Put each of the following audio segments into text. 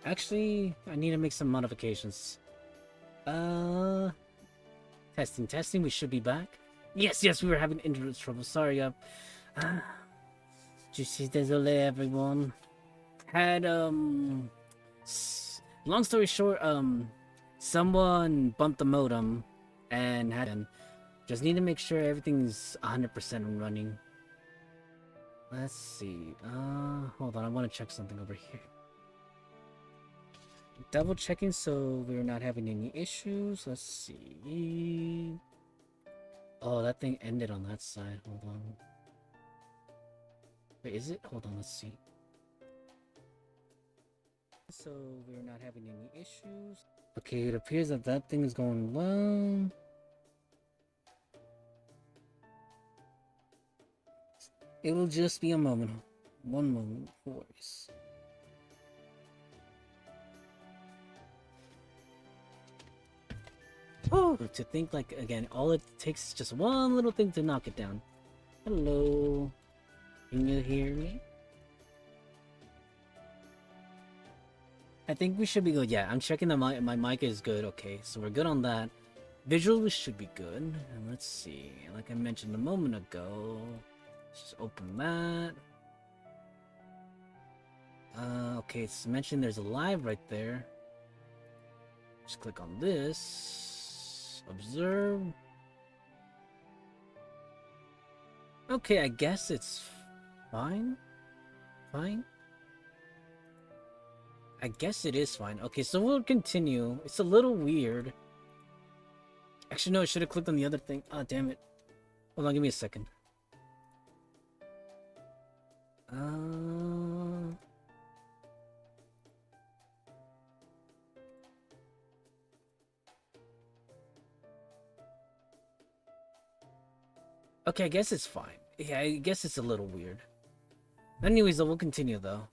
Actually, I need to make some modifications. Uh, testing. We should be back. Yes, we were having internet trouble. Sorry, uh, je suis désolé, everyone. Had, long story short, someone bumped the modem and just need to make sure everything's 100% running. Let's see. Hold on. I want to check something over here. Double checking so we're not having any issues. Let's see. Oh, that thing ended on that side. Hold on. Wait, is it? Hold on. Let's see. So we're not having any issues. Okay, it appears that that thing is going well. It will just be a moment. One moment, of course. Oh, to think like again, all it takes is just one little thing to knock it down. Hello, can you hear me? I think we should be good. Yeah, I'm checking that my mic is good. Okay, so we're good on that. Visual should be good. And let's see. Like I mentioned a moment ago, let's just open that. Okay, it's mentioned there's a live right there. Just click on this. Observe. Okay, I guess it's fine. Fine. I guess it is fine. Okay, so we'll continue. It's a little weird. Actually, no, I should have clicked on the other thing. Ah, damn it. Hold on, give me a second. Okay, I guess it's fine. Yeah, I guess it's a little weird. Anyways, though, we'll continue, though.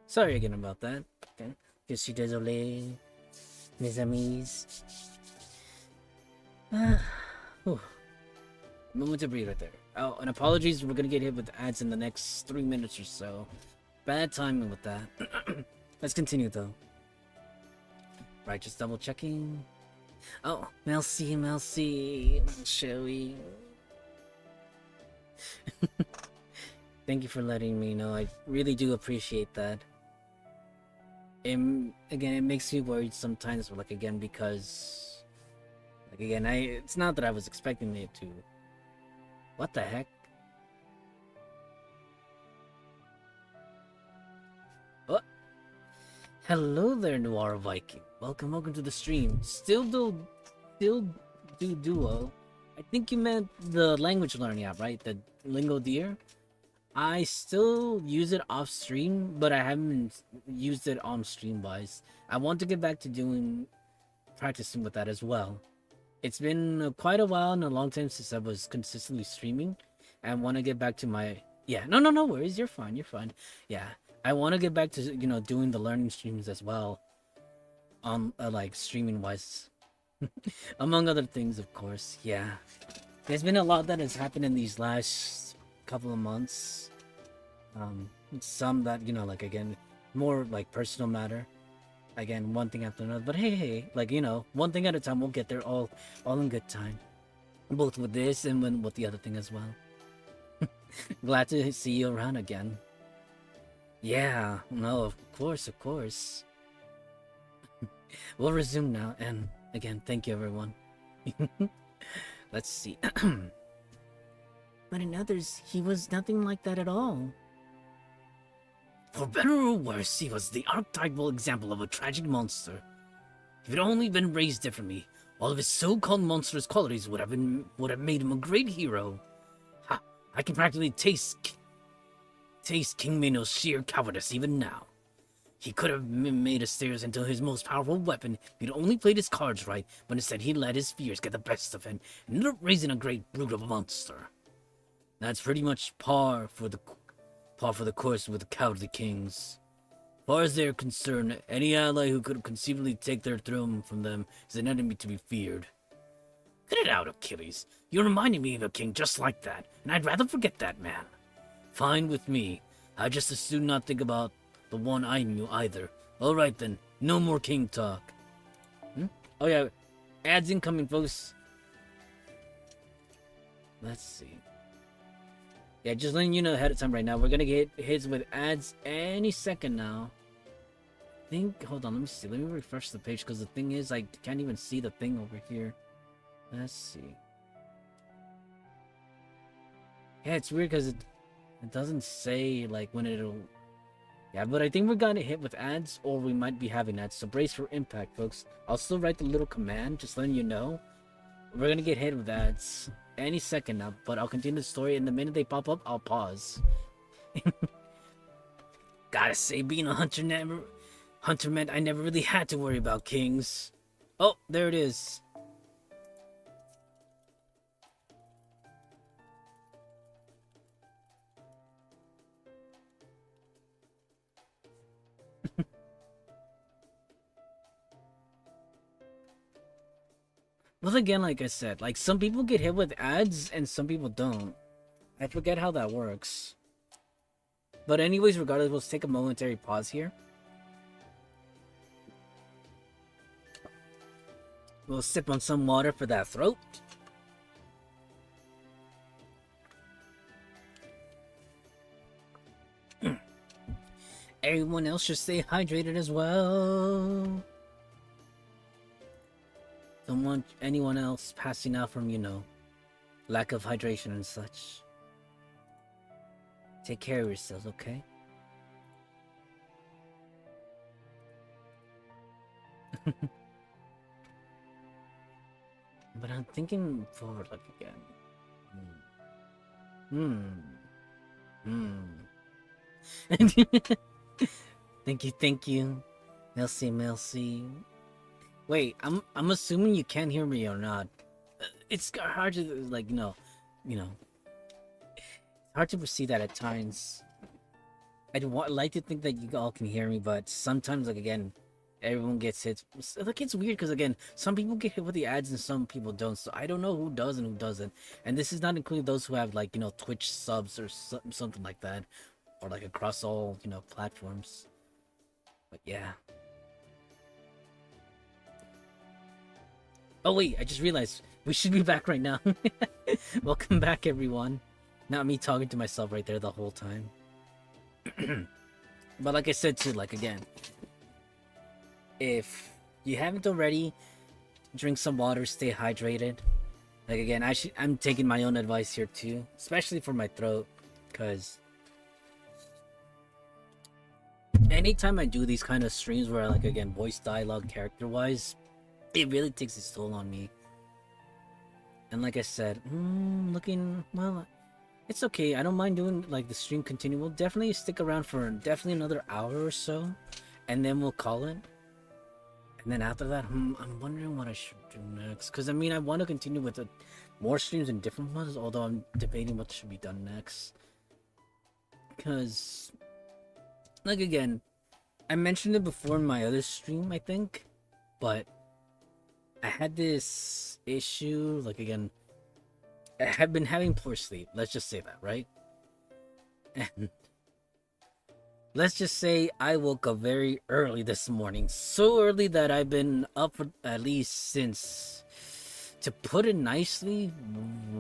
Sorry again about that. Okay. Je suis désolé, mes amis. Moment to breathe right there. Oh, and apologies, we're gonna get hit with ads in the next 3 minutes or so. Bad timing with that. Let's continue, though. Right, just double checking. Oh, merci, chérie. Thank you for letting me know. I really do appreciate that. Again, it makes me worried sometimes, like, again, because... Like, again, it's not that I was expecting it to... What the heck? Oh! Hello there, Noir Viking. Welcome to the stream. Still do Duo. I think you meant the language learning app, right? The Lingo Deer? I still use it off stream, but I haven't used it on stream wise. I want to get back to practicing with that as well. It's been quite a while and a long time since I was consistently streaming. I want to get back to my... Yeah, no worries. You're fine. Yeah, I want to get back to, doing the learning streams as well. Like, streaming wise. Among other things, of course. Yeah. There's been a lot that has happened in these last couple of months. Some that, like, again, more like personal matter. Again, one thing after another. But hey, like, one thing at a time. We'll get there all in good time. Both with this and with the other thing as well. Glad to see you around again. Yeah, no, of course. We'll resume now, and again, thank you, everyone. Let's see. But in others, he was nothing like that at all. For better or worse, he was the archetypal example of a tragic monster. If he'd only been raised differently, all of his so-called monstrous qualities would have made him a great hero. Ha! I can practically taste King Mino's sheer cowardice even now. He could have made Asterios into his most powerful weapon if he'd only played his cards right, but instead he let his fears get the best of him and ended up raising a great brute of a monster. That's pretty much par for the course with the cowardly kings. As far as they're concerned, any ally who could conceivably take their throne from them is an enemy to be feared. Cut it out, Achilles. You're reminding me of a king just like that, and I'd rather forget that man. Fine with me. I'd just as soon not think about the one I knew either. Alright then, no more king talk. Oh yeah, ads incoming, folks. Let's see. Yeah, just letting you know ahead of time right now. We're gonna get hits with ads any second now. Hold on, let me see. Let me refresh the page because the thing is, I can't even see the thing over here. Let's see. Yeah, it's weird because it doesn't say like when it'll. Yeah, but I think we're gonna hit with ads or we might be having ads. So brace for impact, folks. I'll still write the little command, just letting you know. We're gonna get hit with ads any second now, but I'll continue the story, and the minute they pop up, I'll pause. Gotta say, being a hunter meant I never really had to worry about kings. Oh, there it is. Well, again, like I said, like some people get hit with ads and some people don't. I forget how that works. But anyways, regardless, let's take a momentary pause here. We'll sip on some water for that throat. Everyone else should stay hydrated as well. Don't want anyone else passing out from, lack of hydration and such. Take care of yourselves, okay? But I'm thinking forward, like, again. Thank you. Merci. Wait, I'm assuming you can't hear me or not. It's hard to, like, hard to perceive that at times. I'd like to think that you all can hear me, but sometimes, like, again, everyone gets hit. Like, it's weird because, again, some people get hit with the ads and some people don't, so I don't know who does and who doesn't. And this is not including those who have, like, Twitch subs or something like that, or like across all, platforms. But yeah. Oh wait, I just realized we should be back right now. Welcome back, everyone. Not me talking to myself right there the whole time. But like I said too, like, again, if you haven't already, drink some water, stay hydrated. Like, again, I'm taking my own advice here too, especially for my throat, because anytime I do these kind of streams where, like, again, voice dialogue character wise, it really takes its toll on me. And like I said, well, it's okay. I don't mind doing, like, the stream continue. We'll definitely stick around for definitely another hour or so, and then we'll call it. And then after that, I'm wondering what I should do next. Because, I mean, I want to continue with more streams and different ones, although I'm debating what should be done next. Because, like, again, I mentioned it before in my other stream, I think, but I had this issue, like, again, I have been having poor sleep. Let's just say that, right? And let's just say I woke up very early this morning. So early that I've been up for at least since, to put it nicely,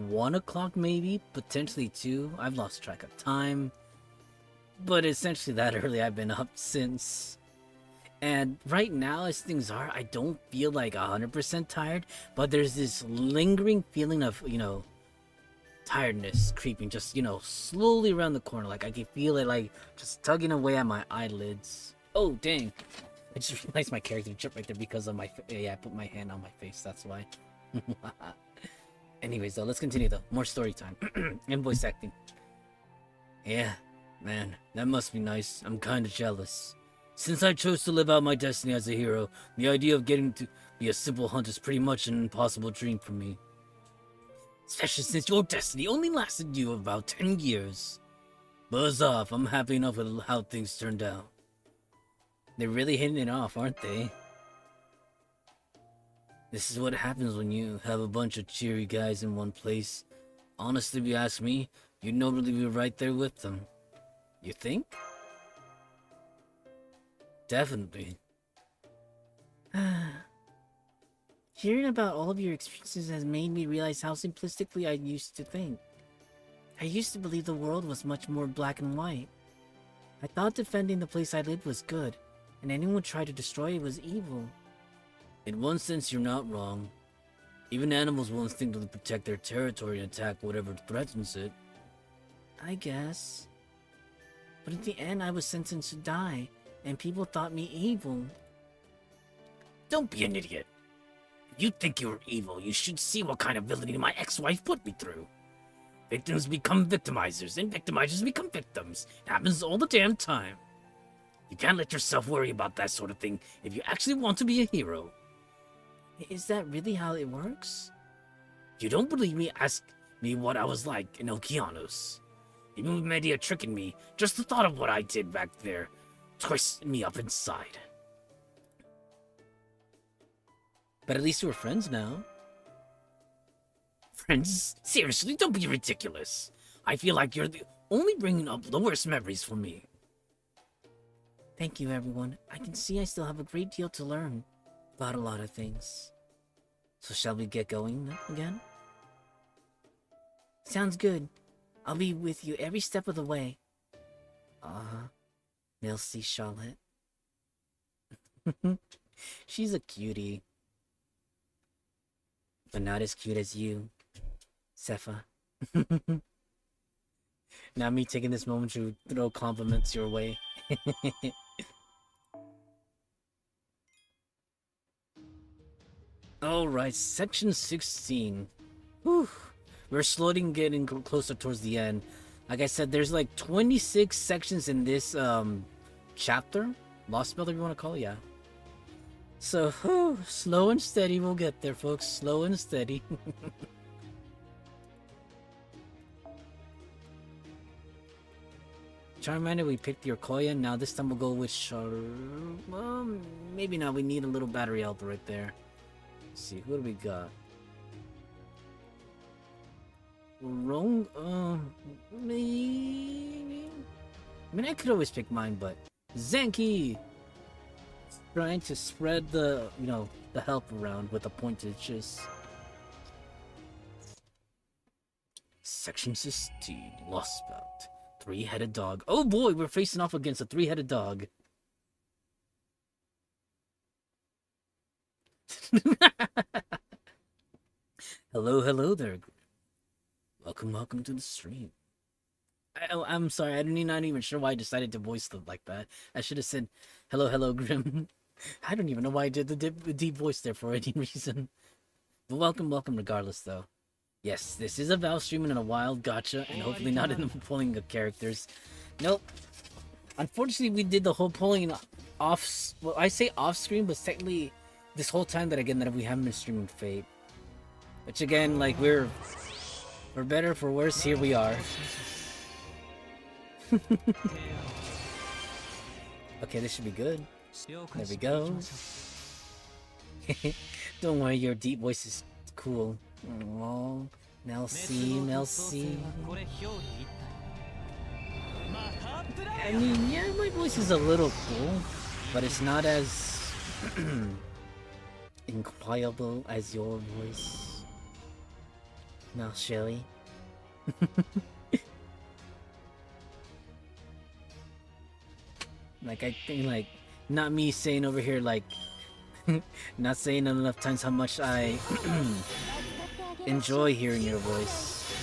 1 o'clock maybe, potentially 2. I've lost track of time. But essentially that early I've been up since. And right now, as things are, I don't feel like 100% tired, but there's this lingering feeling of, tiredness creeping just, slowly around the corner. Like, I can feel it, like, just tugging away at my eyelids. Oh, dang. I just realized my character jumped right there because of my... Yeah, I put my hand on my face, that's why. Anyways, though, let's continue, though. More story time. And voice acting. Yeah, man, that must be nice. I'm kinda jealous. Since I chose to live out my destiny as a hero, the idea of getting to be a simple hunter is pretty much an impossible dream for me. Especially since your destiny only lasted you about 10 years. Buzz off, I'm happy enough with how things turned out. They're really hitting it off, aren't they? This is what happens when you have a bunch of cheery guys in one place. Honestly, if you ask me, you'd normally be right there with them. You think? Definitely. Hearing about all of your experiences has made me realize how simplistically I used to think. I used to believe the world was much more black and white. I thought defending the place I lived was good, and anyone who tried to destroy it was evil. In one sense, you're not wrong. Even animals will instinctively protect their territory and attack whatever threatens it. I guess. But in the end, I was sentenced to die, and people thought me evil. Don't be an idiot. If you think you're evil, you should see what kind of villainy my ex-wife put me through. Victims become victimizers, and victimizers become victims. It happens all the damn time. You can't let yourself worry about that sort of thing if you actually want to be a hero. Is that really how it works? If you don't believe me, ask me what I was like in Okeanos. Even with Medea tricking me, just the thought of what I did back there twisted me up inside. But at least we're friends now. Friends? Seriously, don't be ridiculous. I feel like you're only bringing up the worst memories for me. Thank you, everyone. I can see I still have a great deal to learn about a lot of things. So shall we get going again? Sounds good. I'll be with you every step of the way. Merci, Charlotte. She's a cutie. But not as cute as you, Sepha. Now me taking this moment to throw compliments your way. Alright, section 16. Whew. We're slowly getting closer towards the end. Like I said, there's like 26 sections in this chapter. Lost spell, if you want to call it, yeah. So, whew, slow and steady we'll get there, folks. Slow and steady. Charmander, we picked your Koya. Now this time we'll go with well, maybe not. We need a little battery help right there. Let's see, who do we got? Wrong, maybe? I mean, I could always pick mine, but Zenki! Trying to spread the, the help around with the pointages. Section 16, Lost Belt. Three-headed dog. Oh boy, we're facing off against a three-headed dog. Hello there. Welcome to the stream. I'm sorry, I'm not even sure why I decided to voice them like that. I should have said, hello, Grim. I don't even know why I did the deep voice there for any reason. But welcome regardless, though. Yes, this is a Val stream and a wild gacha, and hopefully not in the pulling of characters. Nope. Unfortunately, we did the whole pulling off. Well, I say off screen, but technically, this whole time that we haven't been streaming Fate. Which again, like for better, for worse, here we are. Okay, this should be good. There we go. Don't worry, your deep voice is cool. Oh, Melcy. I mean, yeah, my voice is a little cool, but it's not as incredible as your voice. Now, Shelly. Like, I think, like, not me saying over here, like, not saying enough times how much I enjoy hearing your voice.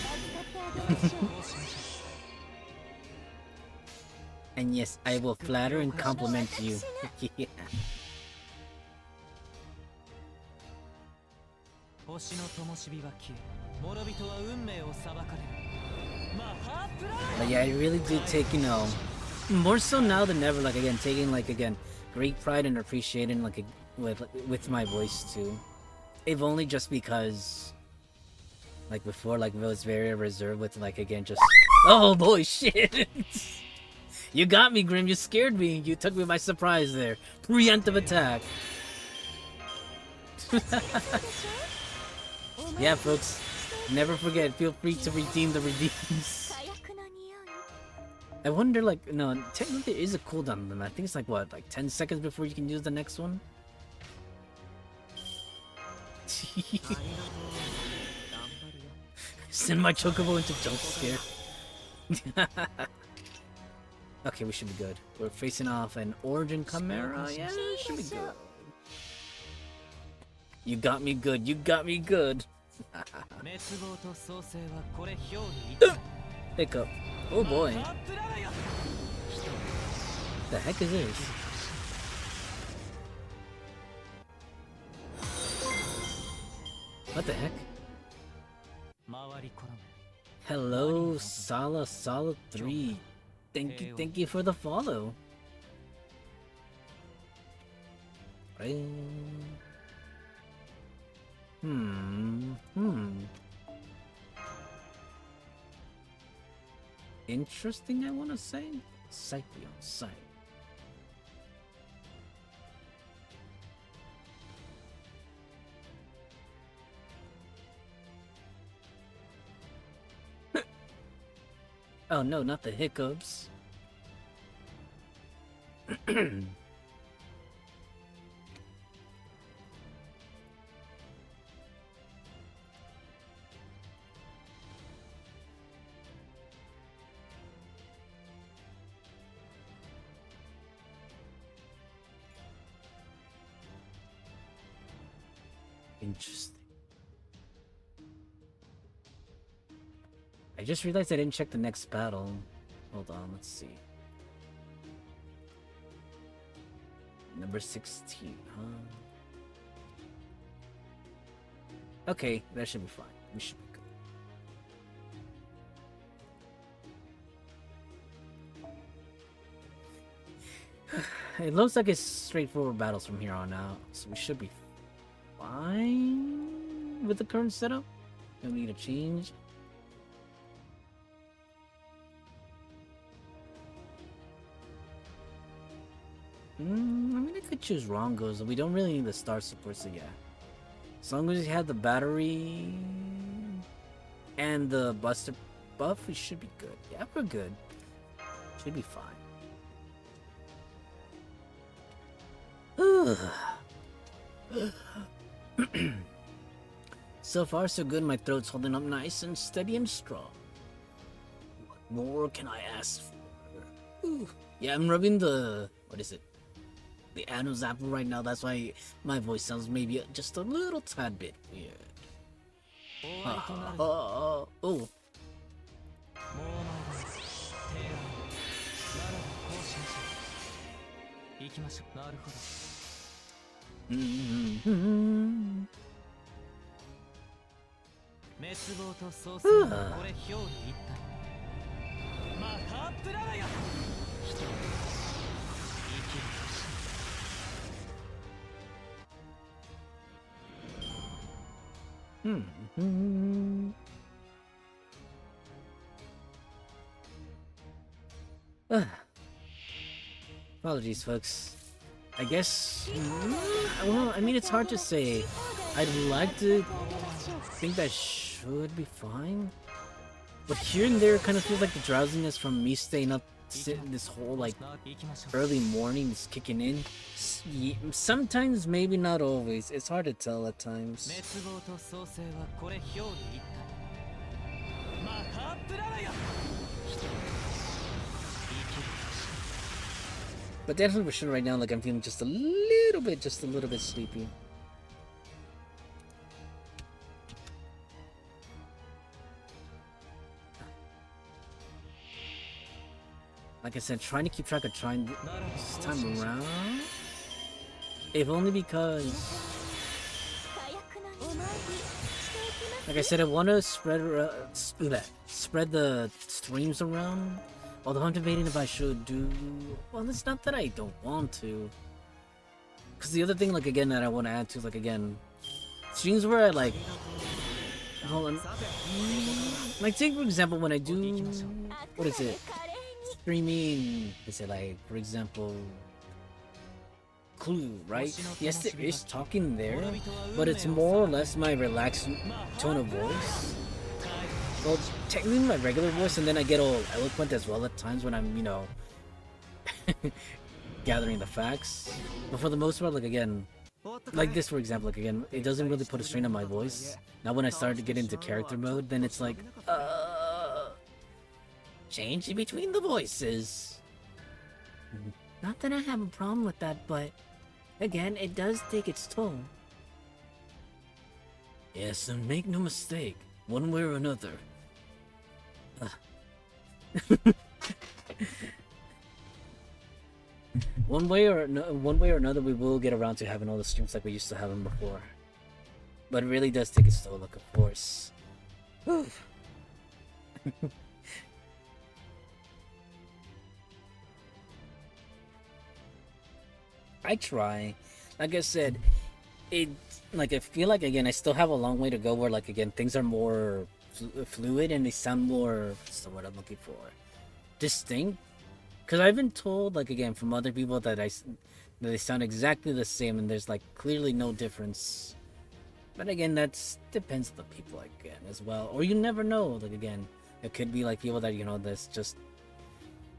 And yes, I will flatter and compliment you. Yeah. But yeah, I really do take, more so now than ever, like, again, taking, like, again, great pride and appreciating, like, with my voice, too. If only just because, like, before, like, I was very reserved with, like, again, just... Oh, boy, shit! You got me, Grim, you scared me! You took me by surprise there. Preemptive attack! Yeah, folks, never forget, feel free to redeem the redeems. I wonder, like, no, technically there is a cooldown on them. I think it's like, what, like 10 seconds before you can use the next one? Send my chocobo into jump scare. Okay, we should be good. We're facing off an Origin Chimera. Yeah, should be good. You got me good. You got me good. Hiccup. Oh boy. The heck is this? What the heck? Hello, Sala 3. Thank you for the follow. Interesting, I want to say. Cyclion site. Oh no, not the hiccups. Interesting. I just realized I didn't check the next battle. Hold on, let's see. Number 16, huh? Okay, that should be fine. We should be good. It looks like it's straightforward battles from here on out, so we should be fine with the current setup. Don't need to change. I mean, I could choose Rongos. We don't really need the star support, so yeah. As long as we have the battery and the buster buff, we should be good. Yeah, we're good. Should be fine. So far, so good. My throat's holding up nice and steady and strong. What more can I ask for? Ooh. Yeah, I'm rubbing the... what is it? The Ano's apple right now. That's why my voice sounds maybe just a little tad bit weird. Oh. Apologies, folks. I guess... well, I mean, it's hard to say. I'd like to think that should be fine. But here and there, it kind of feels like the drowsiness from me staying up this whole, like, early morning is kicking in. Sometimes, maybe not always. It's hard to tell at times. But definitely for sure right now, like, I'm feeling just a little bit sleepy. Like I said, trying to keep track of trying this time around. If only because... like I said, I want to spread the streams around. Although I'm debating if I should do... well, it's not that I don't want to. Because the other thing, like, again, that I want to add to is, like, again... streams where I, like... hold on. Like, take, for example, when I do... what is it? Streaming... is it, like, for example... Clue, right? Yes, there is talking there, but it's more or less my relaxed tone of voice. Well, technically my regular voice, and then I get all eloquent as well at times when I'm, you know, gathering the facts. But for the most part, like again, like this for example, like again, it doesn't really put a strain on my voice. Now when I start to get into character mode, then it's like, changing between the voices. Not that I have a problem with that, but again, it does take its toll. Yes, and make no mistake, one way or another. One way or another, we will get around to having all the streams like we used to have them before. But it really does take its toll, like, of course. I try. Like I said, it like I feel like again I still have a long way to go. Where like again things are more fluid and they sound more. What's the word I'm looking for? Distinct. Because I've been told like again from other people that that they sound exactly the same and there's like clearly no difference. But again, that's depends on the people again as well. Or you never know. Like again, it could be like people that you know that's just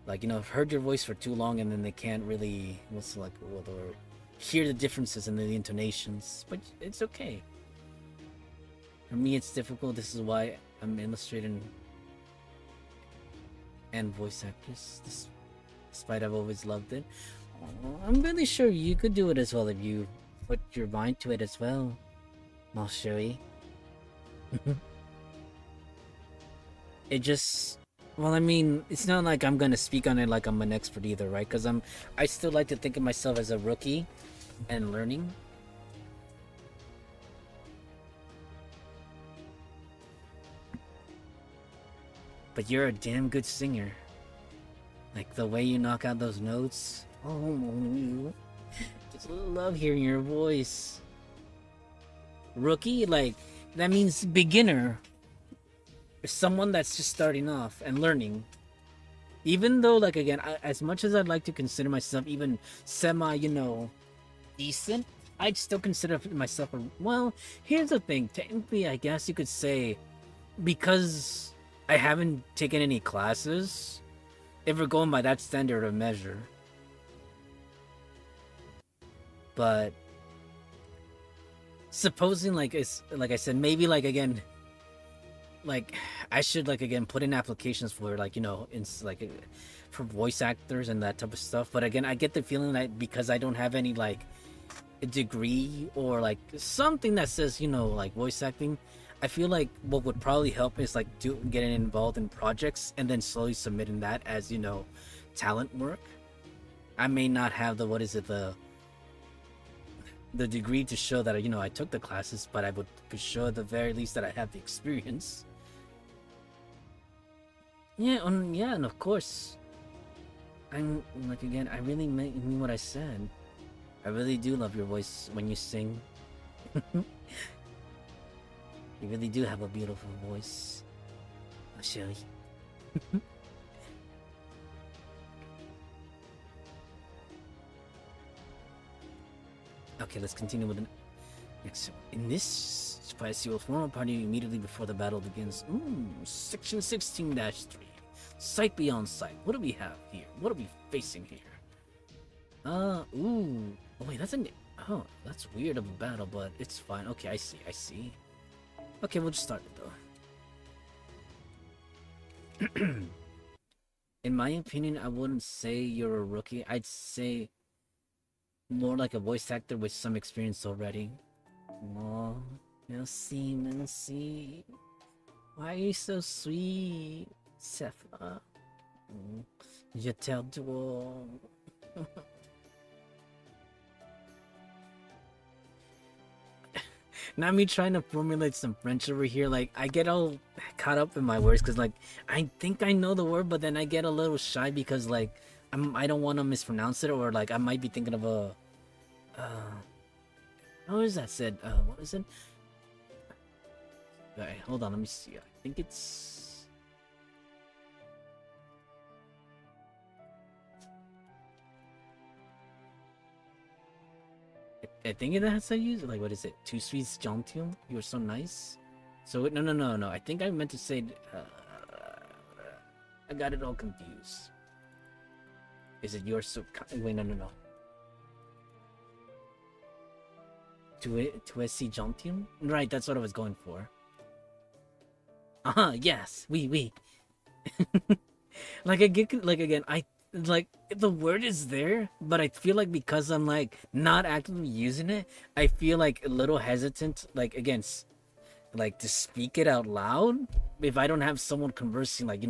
like you know have heard your voice for too long and then they can't really what's like what or hear the differences in the intonations. But it's okay. For me, it's difficult. This is why I'm illustrating and voice actress. Despite I've always loved it. I'm really sure you could do it as well if you put your mind to it as well. Malshui. It just well, I mean, it's not like I'm gonna speak on it like I'm an expert either, right? Because I still like to think of myself as a rookie and learning. But you're a damn good singer. Like the way you knock out those notes. Oh, just love hearing your voice. Rookie, like that means beginner. Someone that's just starting off and learning. Even though, like again, as much as I'd like to consider myself even semi, you know, decent, I'd still consider myself a. Well, here's the thing. Technically, I guess you could say, because I haven't taken any classes, if we're going by that standard of measure. But supposing, like it's like I said, maybe like again, like I should like again put in applications for like you know, in like for voice actors and that type of stuff. But again, I get the feeling that because I don't have any like a degree or like something that says you know like voice acting, I feel like what would probably help is like getting involved in projects and then slowly submitting that as you know talent work. I may not have the what is it the degree to show that you know I took the classes, but I would show at the very least that I have the experience. Yeah, yeah, and of course, I'm like again, I really mean what I said. I really do love your voice when you sing. You really do have a beautiful voice, Shelly. Okay, let's continue with the next. In this spice, you will form a party immediately before the battle begins. Section 16-3. Sight beyond sight. What do we have here? What are we facing here? Ooh. Oh, wait, that's oh, that's weird of a battle, but it's fine. Okay, I see. Okay, we'll just start it, though. In my opinion, I wouldn't say you're a rookie. I'd say more like a voice actor with some experience already. Oh, merci. Why are you so sweet, Sephora? Je t'adore. Not me trying to formulate some French over here. Like, I get all caught up in my words because, like, I think I know the word, but then I get a little shy because, like, I don't want to mispronounce it, or like I might be thinking of a. How is that said? What is it? Alright, hold on. Let me see. I think it's. I think that's how you use it. Like, what is it? Two sweets, gentil. You were so nice. So no, no, no, no. I think I meant to say. I got it all confused. Is it your wait, no, no, no. Tuesi Gentium? Right, that's what I was going for. Yes, we. Like I get, like again, I like the word is there, but I feel like because I'm like not actively using it, I feel like a little hesitant, like against, like to speak it out loud if I don't have someone conversing, like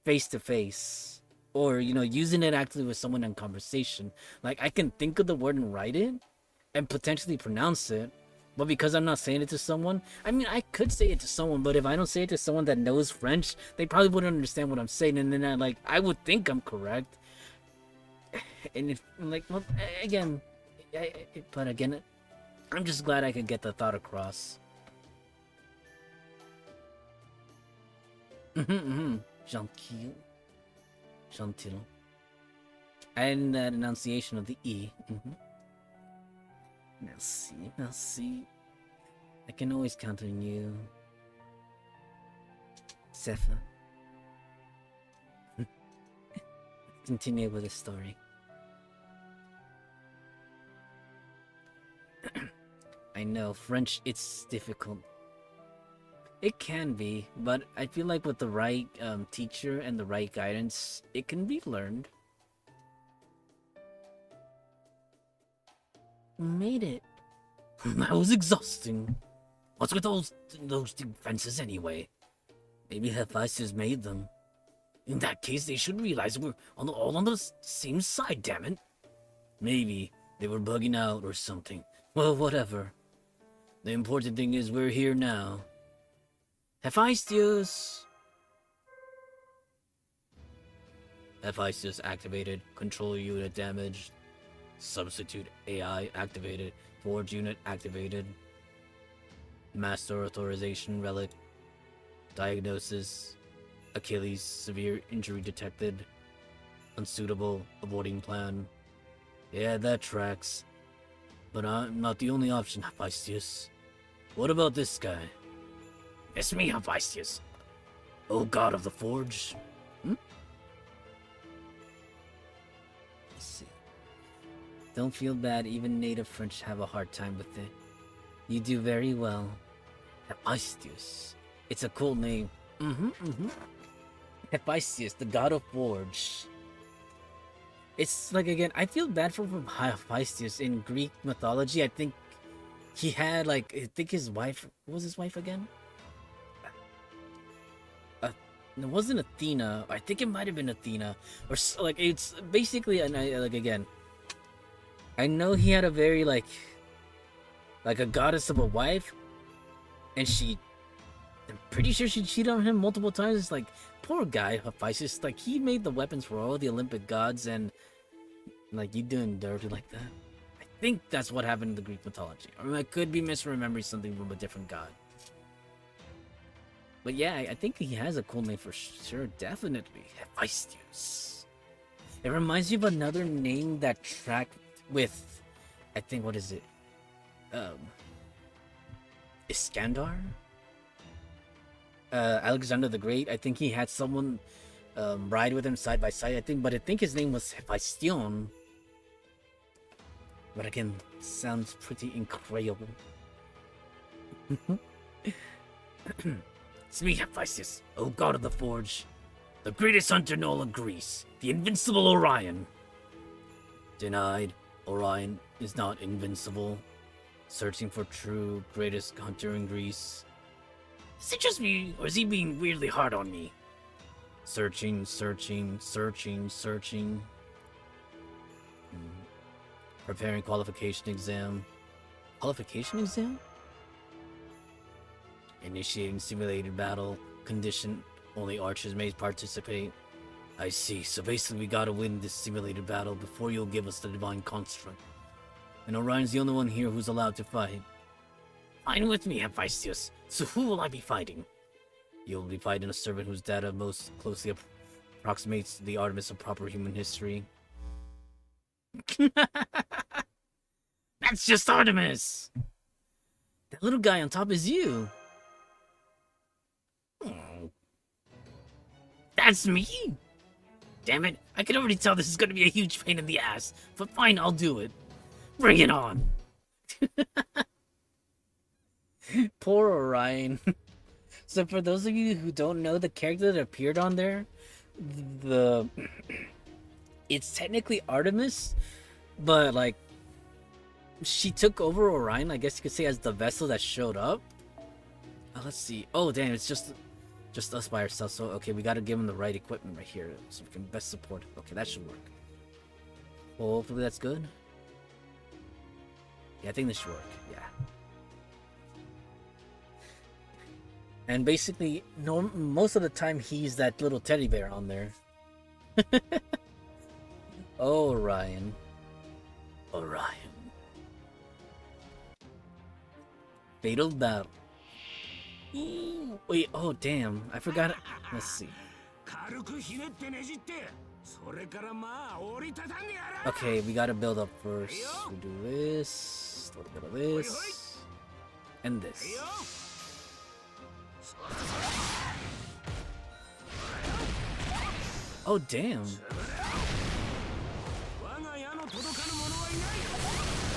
face to face, or using it actively with someone in conversation. Like I can think of the word and write it, and potentially pronounce it. But because I'm not saying it to someone, I mean, I could say it to someone, but if I don't say it to someone that knows French, they probably wouldn't understand what I'm saying, and then I would think I'm correct. And if, like, well, again, but again, I'm just glad I could get the thought across. Gentil. Gentil. And that enunciation of the E. Merci, merci. I can always count on you. Sefa. Continue with the story. I know, French, it's difficult. It can be, but I feel like with the right teacher and the right guidance, it can be learned. Made it. That was exhausting. What's with those defenses anyway? Maybe Hephaestus made them. In that case, they should realize we're all on the same side, damn it. Maybe they were bugging out or something. Well, whatever. The important thing is we're here now. Hephaestus! Hephaestus activated. Control unit damaged. Substitute AI activated. Forge unit activated. Master authorization relic. Diagnosis. Achilles severe injury detected. Unsuitable avoiding plan. Yeah, that tracks. But I'm not the only option, Hephaestus. What about this guy? It's me, Hephaestus. Oh god of the forge. Let's see. Don't feel bad, even native French have a hard time with it. You do very well. Hephaestus. It's a cool name. Hephaestus, the god of forge. It's like, again, I feel bad for Hephaestus in Greek mythology. I think he had, like, I think his wife, what was his wife again? It wasn't Athena. I think it might have been Athena. Or, like, it's basically, like, again, I know he had a very, like a goddess of a wife. And I'm pretty sure she cheated on him multiple times. It's like, poor guy, Hephaestus. Like, he made the weapons for all the Olympic gods, and like, you doing dirty like that? I think that's what happened in the Greek mythology. I mean, I could be misremembering something from a different god. But yeah, I think he has a cool name for sure. Definitely. Hephaestus. It reminds me of another name that tracked with, I think, what is it? Iskandar? Alexander the Great. I think he had someone ride with him side by side, but I think his name was Hephaestion. But again, sounds pretty incredible. It's me, Hephaestus, O god of the forge, the greatest hunter in all of Greece, the invincible Orion. Denied. Orion is not invincible. Searching for true greatest hunter in Greece. Is it just me, or is he being weirdly hard on me? Searching. Preparing qualification exam. Qualification exam? Initiating simulated battle. Condition, only archers may participate. I see, so basically we gotta win this simulated battle before you'll give us the divine construct. And Orion's the only one here who's allowed to fight. Fine with me, Hephaestus. So who will I be fighting? You'll be fighting a servant whose data most closely approximates the Artemis of proper human history. That's just Artemis! That little guy on top is you! Oh, that's me? Damn it, I can already tell this is gonna be a huge pain in the ass. But fine, I'll do it. Bring it on. Poor Orion. So for those of you who don't know, the character that appeared on there, the it's technically Artemis, but like she took over Orion, I guess you could say, as the vessel that showed up. Let's see. Oh damn, it's just us by ourselves. So okay, we gotta give him the right equipment right here so we can best support it. Okay, that should work. Well, hopefully that's good. Yeah, I think this should work. Yeah. And basically, most of the time he's that little teddy bear on there. Orion. Orion. Fatal battle. Ooh, wait, oh damn, I forgot it. Let's see. Okay, we gotta build up first. We do this, a little bit of this, and this. Oh damn.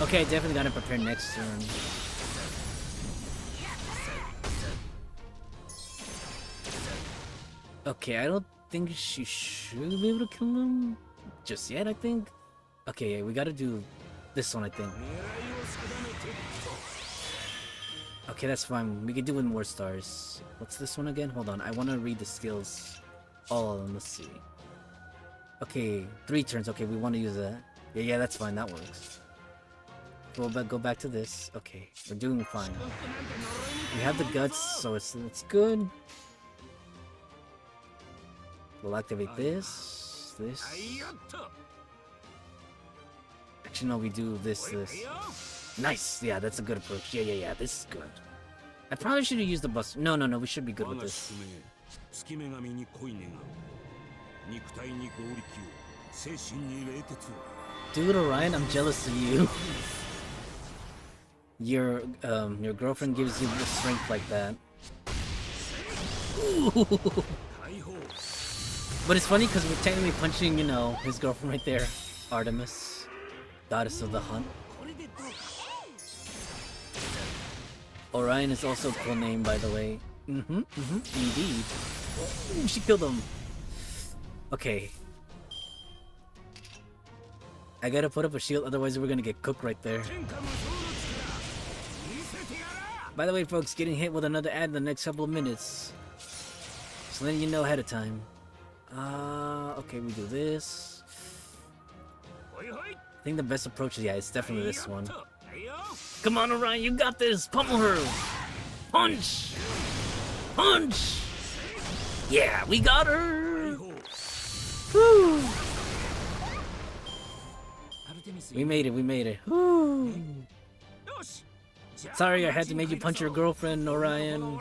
Okay, definitely gotta prepare next turn. Okay, I don't think she should be able to kill him just yet, I think. Okay, yeah, we gotta do this one, I think. Okay, that's fine. We can do with more stars. What's this one again? Hold on, I want to read the skills. All of them, let's see. Okay, 3 turns. Okay, we want to use that. Yeah, that's fine. That works. Go back to this. Okay, we're doing fine. We have the guts, so it's good. We'll activate this. Actually, no, we do this. Nice. Yeah, that's a good approach. Yeah. This is good. I probably should have used the bus. No. We should be good with this. Dude, Orion, I'm jealous of you. Your girlfriend gives you the strength like that. Ooh. But it's funny because we're technically punching, you know, his girlfriend right there, Artemis, goddess of the hunt. Orion is also a cool name, by the way. Indeed. Ooh, she killed him. Okay. I gotta put up a shield, otherwise we're gonna get cooked right there. By the way, folks, getting hit with another ad in the next couple of minutes. Just letting you know ahead of time. Okay, we do this. I think the best approach is, yeah, it's definitely this one. Come on, Orion, you got this! Pummel her! Punch! Punch! Yeah, we got her! Woo! We made it. Woo! Sorry I had to make you punch your girlfriend, Orion.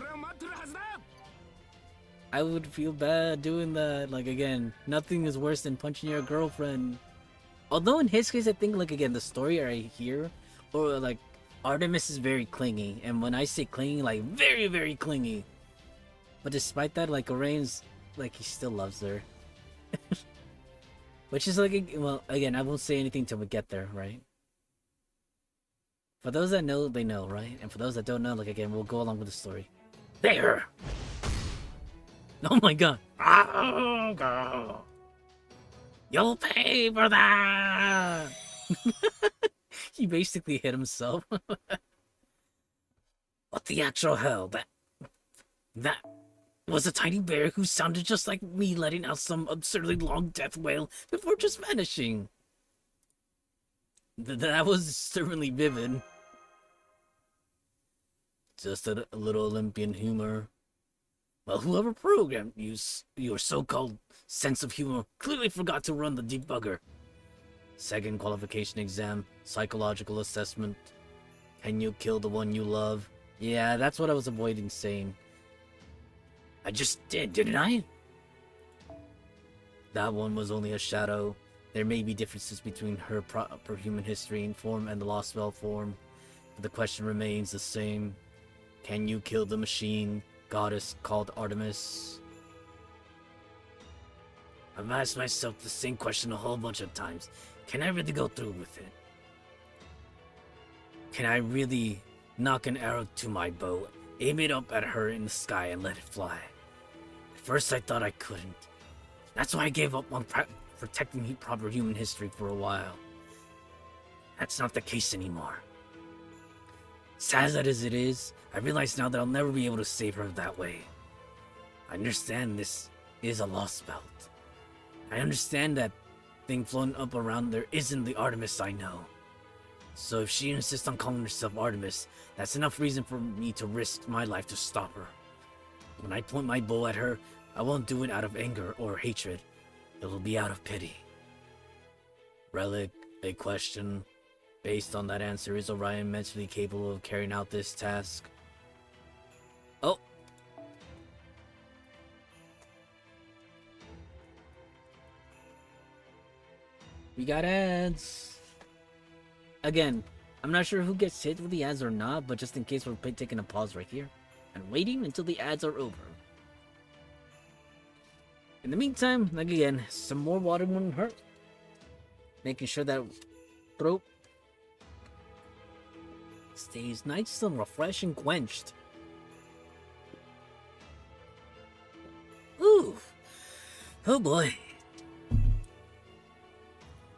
I would feel bad doing that. Like, again, nothing is worse than punching your girlfriend. Although in his case, I think, like, again, the story right here, or like, Artemis is very clingy. And when I say clingy, like, very, very clingy. But despite that, like, Orion's, like, he still loves her. Which is like, well, again, I won't say anything till we get there, right? For those that know, they know, right? And for those that don't know, like, again, we'll go along with the story. There! Oh my god. Oh, girl. You'll pay for that! He basically hit himself. What the actual hell? That was a tiny bear who sounded just like me letting out some absurdly long death wail before just vanishing. That was certainly vivid. Just a little Olympian humor. Well, whoever programmed your so-called sense of humor clearly forgot to run the debugger. Second qualification exam, psychological assessment. Can you kill the one you love? Yeah, that's what I was avoiding saying. I just did, didn't I? That one was only a shadow. There may be differences between her proper human history and form and the Lost Well form, but the question remains the same. Can you kill the machine? goddess called Artemis? I've asked myself the same question a whole bunch of times. Can I really go through with it? Can I really knock an arrow to my bow, aim it up at her in the sky, and let it fly? At first I thought I couldn't. That's why I gave up on protecting proper human history for a while. That's not the case anymore. Sad as it is, I realize now that I'll never be able to save her that way. I understand this is a lost belt. I understand that thing floating up around there isn't the Artemis I know. So if she insists on calling herself Artemis, that's enough reason for me to risk my life to stop her. When I point my bow at her, I won't do it out of anger or hatred. It will be out of pity. Relic, a question. Based on that answer, is Orion mentally capable of carrying out this task? Oh! We got ads! Again, I'm not sure who gets hit with the ads or not, but just in case we're taking a pause right here and waiting until the ads are over. In the meantime, like again, some more water wouldn't hurt. Making sure that throat stays nice and refreshed and quenched. Ooh. Oh boy.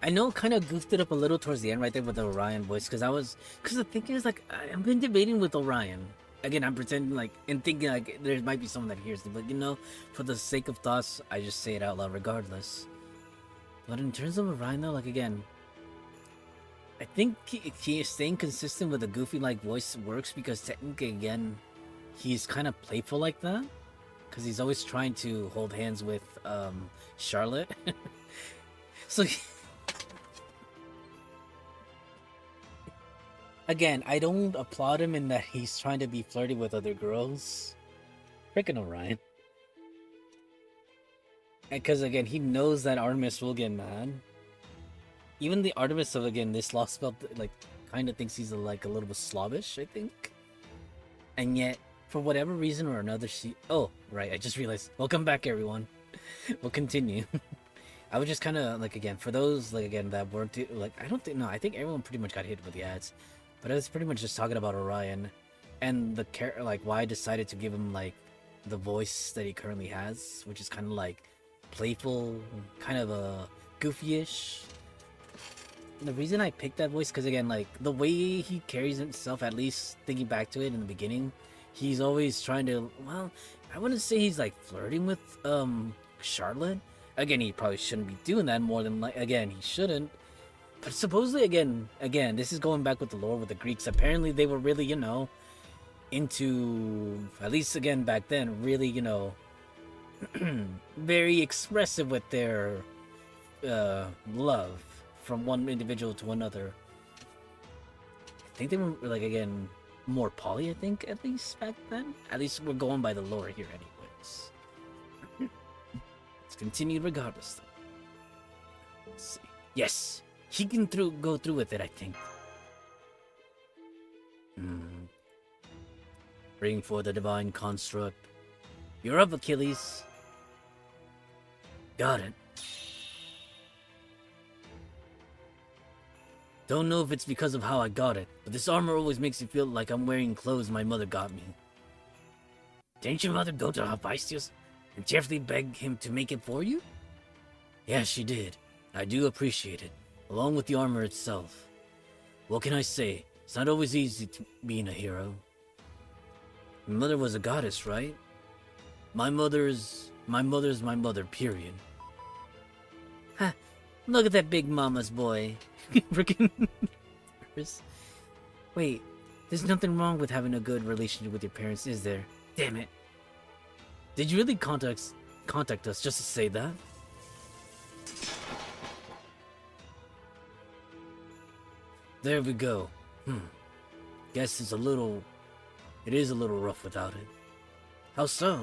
I know it kind of goofed it up a little towards the end right there with the Orion voice, because the thing is, like, I've been debating with Orion. Again, I'm pretending like, and thinking like there might be someone that hears it, but you know, for the sake of thoughts, I just say it out loud regardless. But in terms of Orion though, like again, I think he is staying consistent with the goofy like voice works because technically again, he's kind of playful like that. Because he's always trying to hold hands with Charlotte. So again, I don't applaud him in that he's trying to be flirty with other girls. Freaking Orion. Because again, he knows that Artemis will get mad. Even the Artemis of again this lost spell like kind of thinks he's like a little bit slobbish, I think. And yet, for whatever reason or another, she. Oh, right! I just realized. Welcome back, everyone. We'll continue. I was just kind of like again for those like again that weren't like I don't think no I think everyone pretty much got hit with the ads, but I was pretty much just talking about Orion, and the like why I decided to give him like the voice that he currently has, which is kind of like playful, kind of a goofy-ish. And the reason I picked that voice because again like the way he carries himself, at least thinking back to it in the beginning, he's always trying to well I wouldn't say he's like flirting with Charlotte. Again, he probably shouldn't be doing that more than like again he shouldn't. But supposedly again this is going back with the lore with the Greeks. Apparently they were really into at least again back then really very expressive with their love from one individual to another. I think they were like again more poly. I think at least back then. At least we're going by the lore here, anyways. It's continued regardless. Let's see. Yes, he can go through with it. I think. Bring forth the divine construct. You're up, Achilles. Got it. Don't know if it's because of how I got it, but this armor always makes me feel like I'm wearing clothes my mother got me. Didn't your mother go to Hephaestus and cheerfully beg him to make it for you? Yes, she did. I do appreciate it, along with the armor itself. What can I say? It's not always easy being a hero. Your mother was a goddess, right? My mother's my mother, period. Ha! Look at that big mama's boy. Freaking. Wait, there's nothing wrong with having a good relationship with your parents, is there? Damn it. Did you really contact us just to say that? There we go. Guess it is a little rough without it. How so?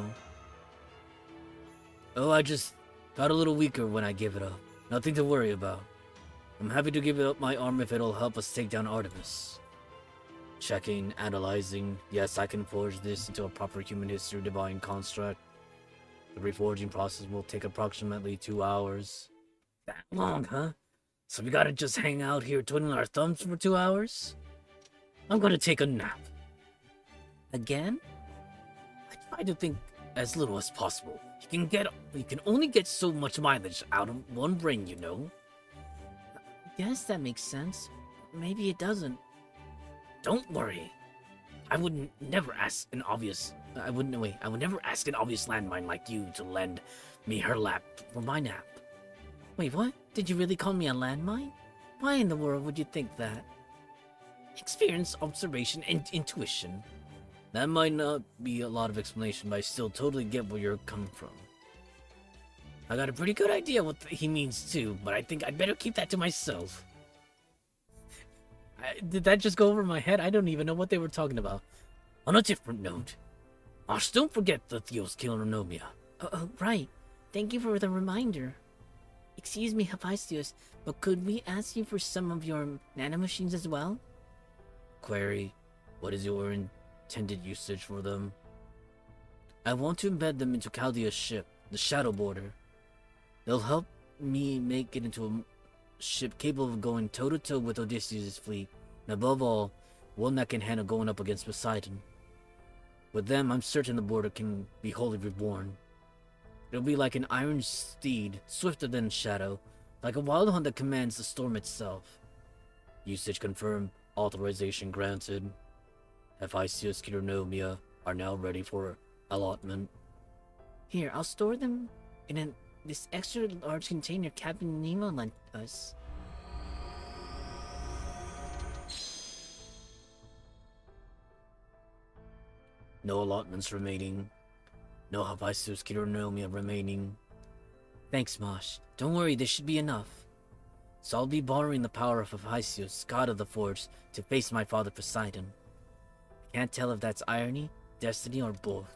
Oh, I just got a little weaker when I gave it up. Nothing to worry about. I'm happy to give it up my arm if it'll help us take down Artemis. Checking, analyzing. Yes, I can forge this into a proper human history divine construct. The reforging process will take approximately 2 hours. That long, huh? So we gotta just hang out here twiddling our thumbs for 2 hours? I'm gonna take a nap. Again? I try to think as little as possible. You can only get so much mileage out of one brain, you know. I guess that makes sense. Maybe it doesn't. Don't worry. I would never ask an obvious landmine like you to lend me her lap for my nap. Wait, what? Did you really call me a landmine? Why in the world would you think that? Experience, observation, and intuition. That might not be a lot of explanation, but I still totally get where you're coming from. I got a pretty good idea what he means too, but I think I'd better keep that to myself. Did that just go over my head? I don't even know what they were talking about. On a different note, Ash, don't forget the Theos Kilornomia. Right. Thank you for the reminder. Excuse me, Hephaestus, but could we ask you for some of your nanomachines as well? Query, what is your intended usage for them? I want to embed them into Chaldea's ship, the Shadow Border. They'll help me make it into a ship capable of going toe-to-toe with Odysseus' fleet, and above all, one that can handle going up against Poseidon. With them, I'm certain the border can be wholly reborn. It'll be like an iron steed, swifter than Shadow, like a wild hunt that commands the storm itself. Usage confirmed, authorization granted. Hephaestus Kilornomia are now ready for allotment. Here, I'll store them in this extra large container Captain Nemo lent us. No allotments remaining. No Hephaestus Kilornomia remaining. Thanks, Mosh. Don't worry, this should be enough. So I'll be borrowing the power of Hephaestus, god of the forge, to face my father Poseidon. I can't tell if that's irony, destiny, or both.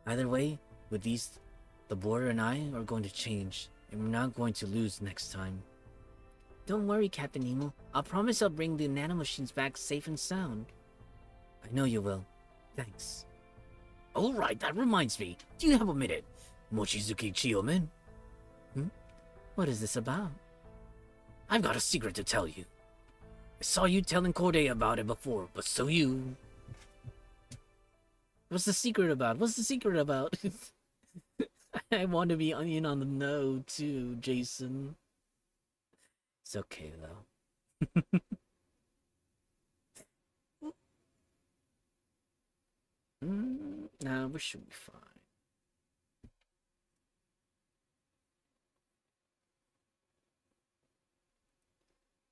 Either way, with these, the border and I are going to change, and we're not going to lose next time. Don't worry, Captain Nemo. I'll promise I'll bring the nanomachines back safe and sound. I know you will. Thanks. Alright, that reminds me. Do you have a minute? Mochizuki Chiyomen? What is this about? I've got a secret to tell you. I saw you telling Corday about it before, but so you... What's the secret about? What's the secret about? I want to be in on the know, too, Jason. It's okay, though. Nah, we should be fine.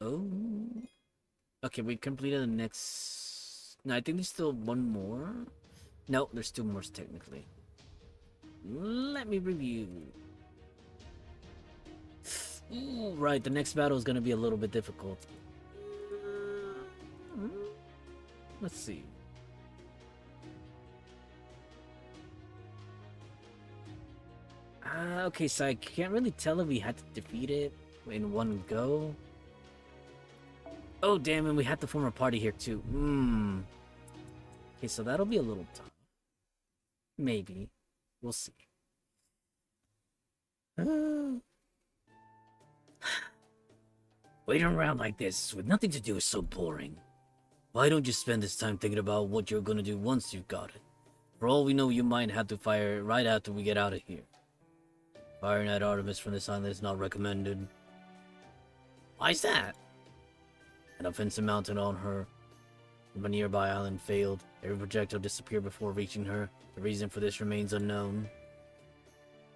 Oh. Okay, we completed the next... No, I think there's still one more. No, there's two more technically. Let me review. Ooh, right, the next battle is going to be a little bit difficult. Let's see. Okay, so I can't really tell if we had to defeat it in one go. Oh, damn, and we had to form a party here, too. Okay, so that'll be a little tough. Maybe. We'll see. Waiting around like this with nothing to do is so boring. Why don't you spend this time thinking about what you're gonna do once you've got it? For all we know, you might have to fire it right after we get out of here. Firing at Artemis from this island is not recommended. Why's that? An offensive mounted on her from a nearby island failed. Every projectile disappeared before reaching her. The reason for this remains unknown.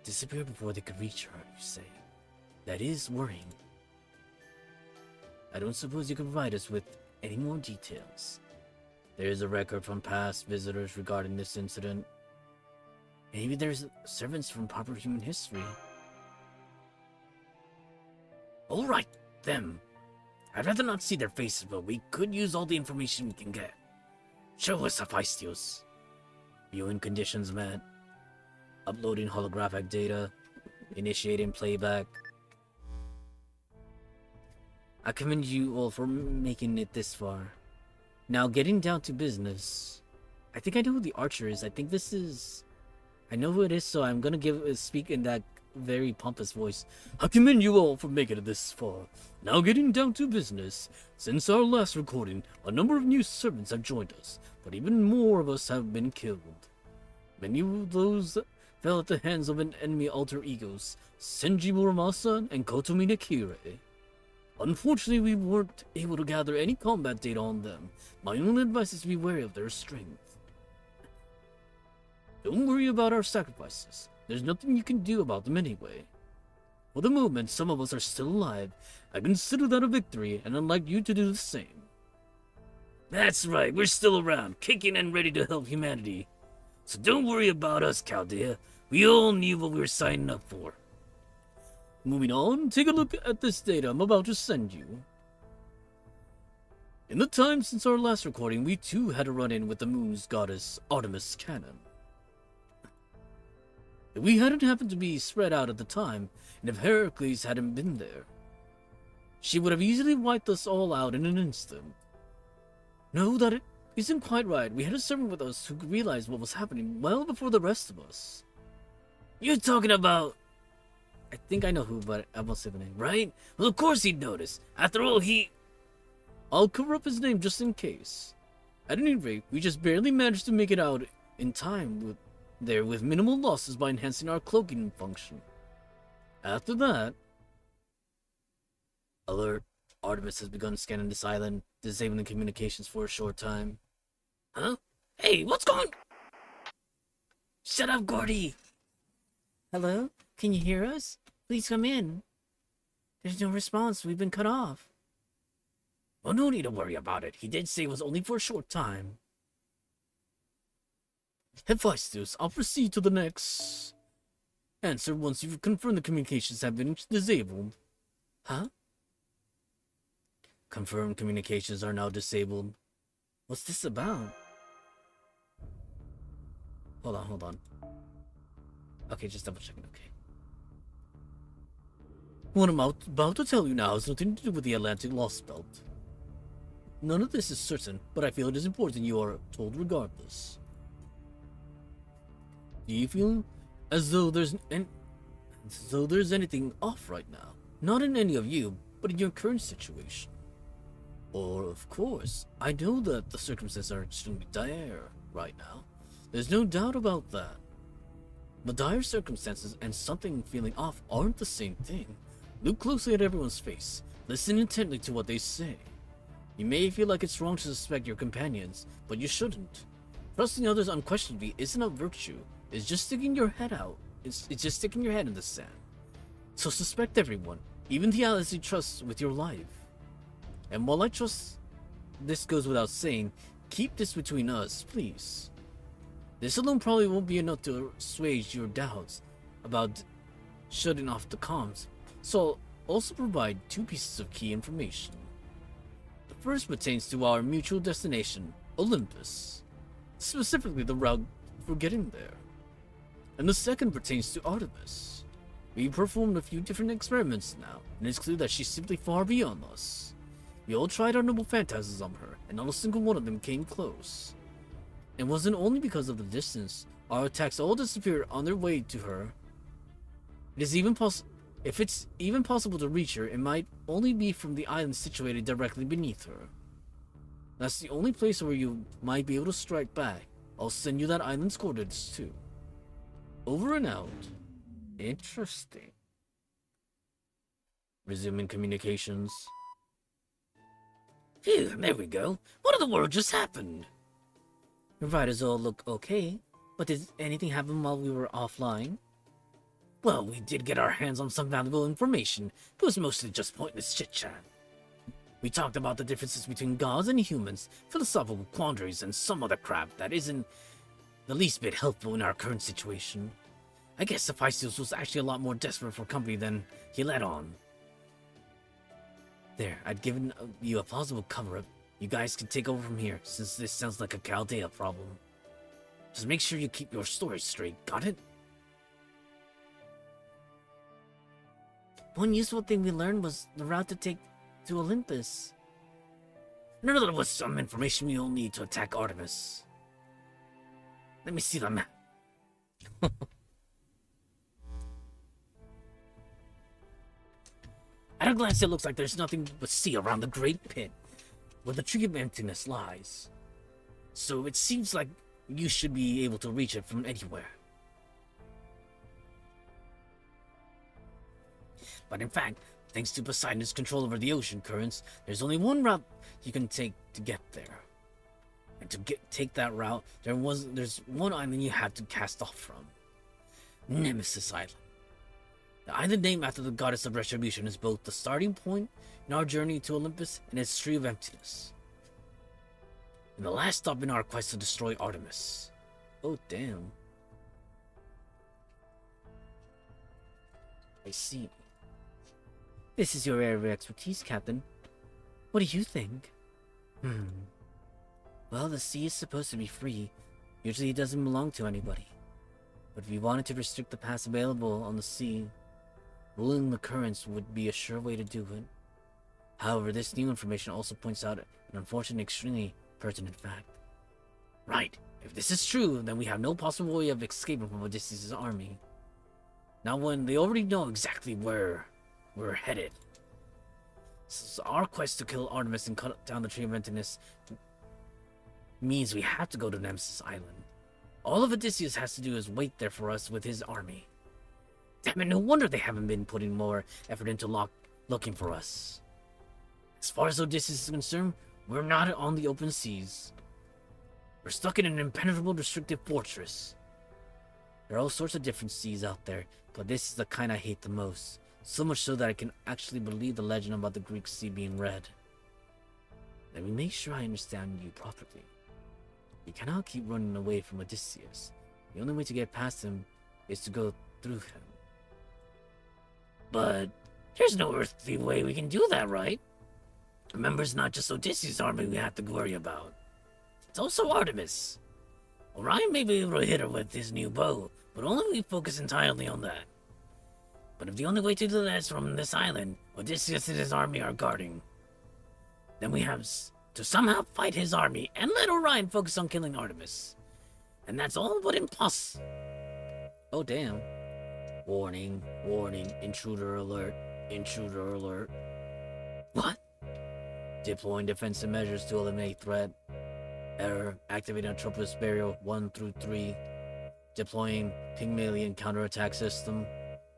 Disappeared before they could reach her, you say? That is worrying. I don't suppose you can provide us with any more details. There is a record from past visitors regarding this incident. Maybe there's servants from proper human history. Alright, them. I'd rather not see their faces, but we could use all the information we can get. Show us Hephaestus. Viewing conditions met. Uploading holographic data. Initiating playback. I commend you all for making it this far. Now, getting down to business. I think I know who the archer is. I think this is... I know who it is, so I'm gonna speak in that very pompous voice. I commend you all for making it this far. Now getting down to business. Since our last recording, a number of new servants have joined us, but even more of us have been killed. Many of those fell at the hands of an enemy alter egos, Senji Muramasa and Kotomina Kirei. Unfortunately, we weren't able to gather any combat data on them. My only advice is to be wary of their strength. Don't worry about our sacrifices. There's nothing you can do about them anyway. For the moment, some of us are still alive. I consider that a victory, and I'd like you to do the same. That's right, we're still around, kicking and ready to help humanity. So don't worry about us, Chaldea. We all knew what we were signing up for. Moving on, take a look at this data I'm about to send you. In the time since our last recording, we too had a run-in with the moon's goddess, Artemis Cannon. If we hadn't happened to be spread out at the time, and if Heracles hadn't been there, she would have easily wiped us all out in an instant. No, that it isn't quite right. We had a servant with us who realized what was happening well before the rest of us. You're talking about... I think I know who, but I won't say the name, right? Well, of course he'd notice. After all, I'll cover up his name just in case. At any rate, we just barely managed to make it out in time with minimal losses by enhancing our cloaking function. After that... Alert. Artemis has begun scanning this island, disabling communications for a short time. Huh? Hey, what's going... Shut up, Gordy! Hello? Can you hear us? Please come in. There's no response. We've been cut off. Well, no need to worry about it. He did say it was only for a short time. Hephaestus, I'll proceed to the next answer once you've confirmed the communications have been disabled. Huh? Confirmed communications are now disabled. What's this about? Hold on. Okay, just double checking, okay. What I'm about to tell you now has nothing to do with the Atlantic Lost Belt. None of this is certain, but I feel it is important you are told regardless. Do you feel as though there's anything off right now? Not in any of you, but in your current situation. Or, of course, I know that the circumstances are extremely dire right now. There's no doubt about that. But dire circumstances and something feeling off aren't the same thing. Look closely at everyone's face. Listen intently to what they say. You may feel like it's wrong to suspect your companions, but you shouldn't. Trusting others unquestionably isn't a virtue. It's just sticking your head out. It's just sticking your head in the sand. So suspect everyone, even the allies you trust with your life. And while I trust this goes without saying, keep this between us, please. This alone probably won't be enough to assuage your doubts about shutting off the comms, so I'll also provide 2 pieces of key information. The first pertains to our mutual destination, Olympus, specifically the route for getting there. And the second pertains to Artemis. We performed a few different experiments now, and it's clear that she's simply far beyond us. We all tried our noble phantasms on her, and not a single one of them came close. It wasn't only because of the distance. Our attacks all disappeared on their way to her. If it's even possible to reach her, it might only be from the island situated directly beneath her. That's the only place where you might be able to strike back. I'll send you that island's coordinates too. Over and out. Interesting. Resuming communications. Phew, there we go. What in the world just happened? Your riders all look okay, but did anything happen while we were offline? Well, we did get our hands on some valuable information. It was mostly just pointless chit-chat. We talked about the differences between gods and humans, philosophical quandaries, and some other crap that isn't the least bit helpful in our current situation. I guess Hephaestus was actually a lot more desperate for company than he let on. There, I'd given you a plausible cover-up. You guys can take over from here, since this sounds like a Chaldea problem. Just make sure you keep your story straight, got it? One useful thing we learned was the route to take to Olympus. None was some information we'll need to attack Artemis. Let me see the map. At a glance, it looks like there's nothing but sea around the Great Pit, where the Tree of Emptiness lies. So it seems like you should be able to reach it from anywhere. But in fact, thanks to Poseidon's control over the ocean currents, there's only one route you can take to get there. And to take that route, there's one island you have to cast off from. Nemesis Island. The island named after the goddess of retribution is both the starting point in our journey to Olympus and its Tree of Emptiness. And the last stop in our quest to destroy Artemis. Oh, damn. I see. This is your area of expertise, Captain. What do you think? Well, the sea is supposed to be free. Usually it doesn't belong to anybody. But if we wanted to restrict the paths available on the sea, ruling the currents would be a sure way to do it. However, this new information also points out an unfortunate, extremely pertinent fact. Right. If this is true, then we have no possible way of escaping from Odysseus' army. Now, when they already know exactly where we're headed, so our quest to kill Artemis and cut down the Tree of Emptiness means we have to go to Nemesis Island. All of Odysseus has to do is wait there for us with his army. Damn it, no wonder they haven't been putting more effort into looking for us. As far as Odysseus is concerned, we're not on the open seas. We're stuck in an impenetrable restricted fortress. There are all sorts of different seas out there, but this is the kind I hate the most. So much so that I can actually believe the legend about the Greek sea being red. Let me make sure I understand you properly. You cannot keep running away from Odysseus. The only way to get past him is to go through him. But there's no earthly way we can do that, right? Remember, it's not just Odysseus' army we have to worry about. It's also Artemis. Orion may be able to hit her with his new bow, but only if we focus entirely on that. But if the only way to do that is from this island, Odysseus and his army are guarding, then we have to somehow fight his army and let Orion focus on killing Artemis. And that's all but impossible. Oh, damn. Warning, warning, intruder alert, intruder alert. What? Deploying defensive measures to eliminate threat. Error, activating Atropos Barrier 1 through 3. Deploying Pygmalion counterattack system.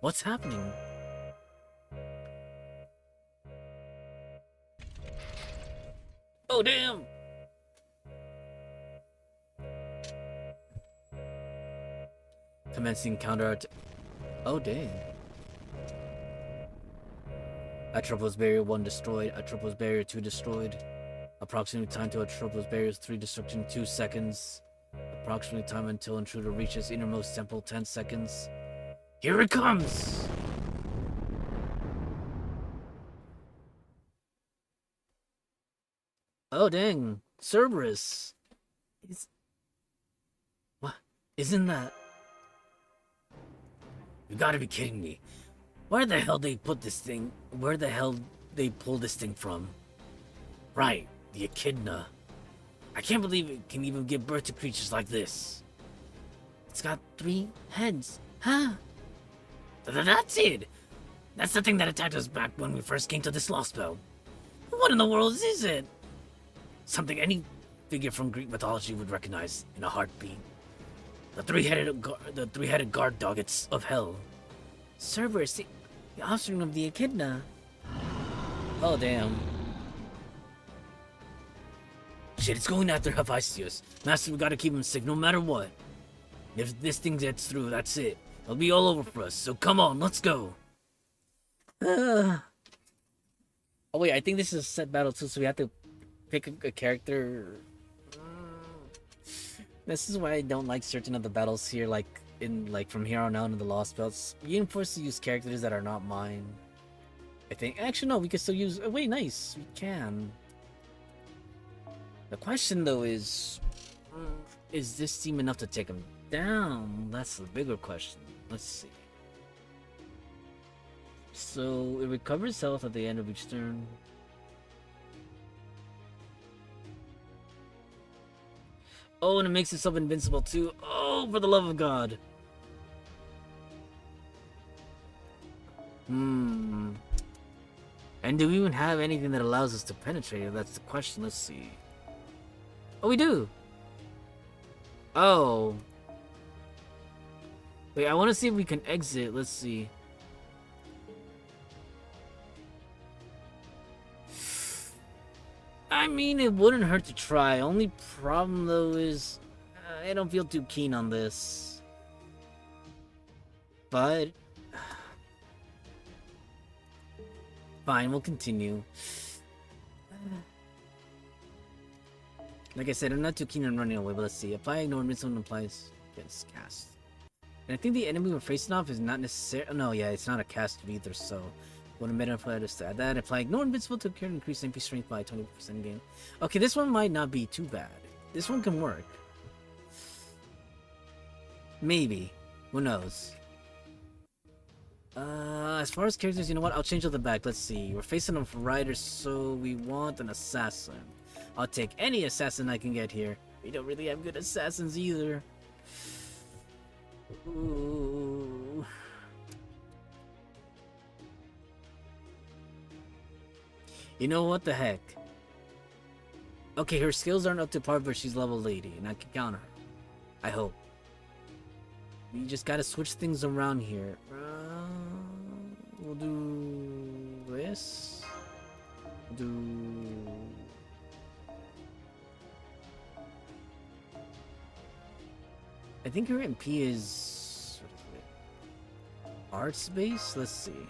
What's happening? Oh, damn! Commencing counterattack. Oh, dang. Atropos Barrier 1 destroyed. Atropos Barrier 2 destroyed. Approximate time to Atropos Barrier 3 destruction 2 seconds. Approximate time until intruder reaches innermost temple 10 seconds. Here it comes! Oh, dang. Cerberus. What? Isn't that... You gotta be kidding me. Where the hell they put this thing? Where the hell they pull this thing from? Right, the echidna. I can't believe it can even give birth to creatures like this. It's got 3 heads. Huh? That's it! That's the thing that attacked us back when we first came to this lost belt. What in the world is it? Something any figure from Greek mythology would recognize in a heartbeat. The three-headed guard dog of hell. Cerberus, the offspring of the echidna. Oh, damn. Shit, it's going after Hephaestus. Master, we gotta keep him safe no matter what. If this thing gets through, that's it. It'll be all over for us, so come on, let's go. Oh wait, I think this is a set battle too, so we have to pick a character. This is why I don't like certain of the battles here, like from here on out in the Lost Belts. You're forced to use characters that are not mine. I think. Actually, no, we can still use. Oh, wait, nice. We can. The question though is this team enough to take him down? That's the bigger question. Let's see. So it recovers health at the end of each turn. Oh, and it makes itself invincible too. Oh, for the love of God. Hmm. And do we even have anything that allows us to penetrate it? That's the question. Let's see. Oh, we do. Oh. Wait, I want to see if we can exit. Let's see. I mean, it wouldn't hurt to try. Only problem, though, is I don't feel too keen on this. But fine, we'll continue. Like I said, I'm not too keen on running away, but let's see. Apply ignore invincible applies against cast. And I think the enemy we're facing off is not necessarily. No, yeah, it's not a cast either, so. When a meta apply to add that, apply ignore invincible to appear and increase MP strength by 20% again. Okay, this one might not be too bad. This one can work. Maybe. Who knows? As far as characters, you know what? I'll change out the back. Let's see. We're facing a rider, so we want an assassin. I'll take any assassin I can get here. We don't really have good assassins either. Ooh. You know what the heck? Okay, her skills aren't up to par, but she's level 80, and I can counter her. I hope. We just gotta switch things around here. We'll do this. We'll do... I think her MP is... What is it? Arts base? Let's see.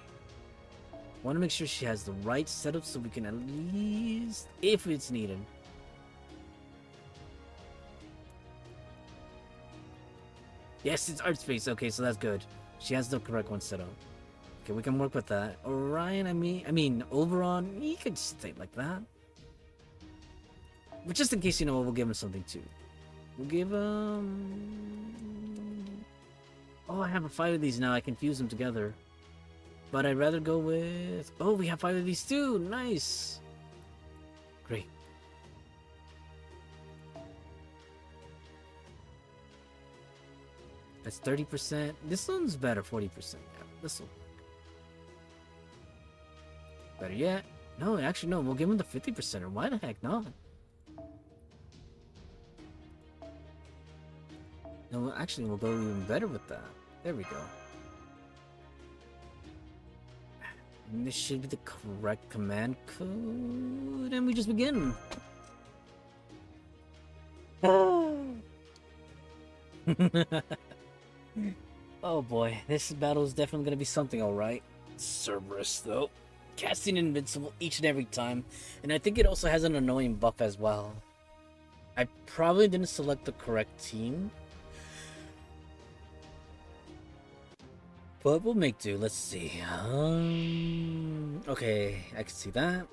Want to make sure she has the right setup so we can at least, if it's needed. Yes, it's art space. Okay, so that's good. She has the correct one set up. Okay, we can work with that. Orion, I mean, Oberon, he could stay like that. But just in case, you know, we'll give him something too. We'll give him... Oh, I have 5 of these now. I can fuse them together. But I'd rather go with... Oh, we have 5 of these too! Nice! Great. That's 30%. This one's better, 40%. Yeah, this one. Better yet. No, actually, no. We'll give him the 50%. Or why the heck not? No, actually, we'll go even better with that. There we go. And this should be the correct command code, and we just begin. Oh boy, this battle is definitely gonna be something, alright. Cerberus, though. Casting invincible each and every time, and I think it also has an annoying buff as well. I probably didn't select the correct team. But we'll make do. Let's see. Okay, I can see that.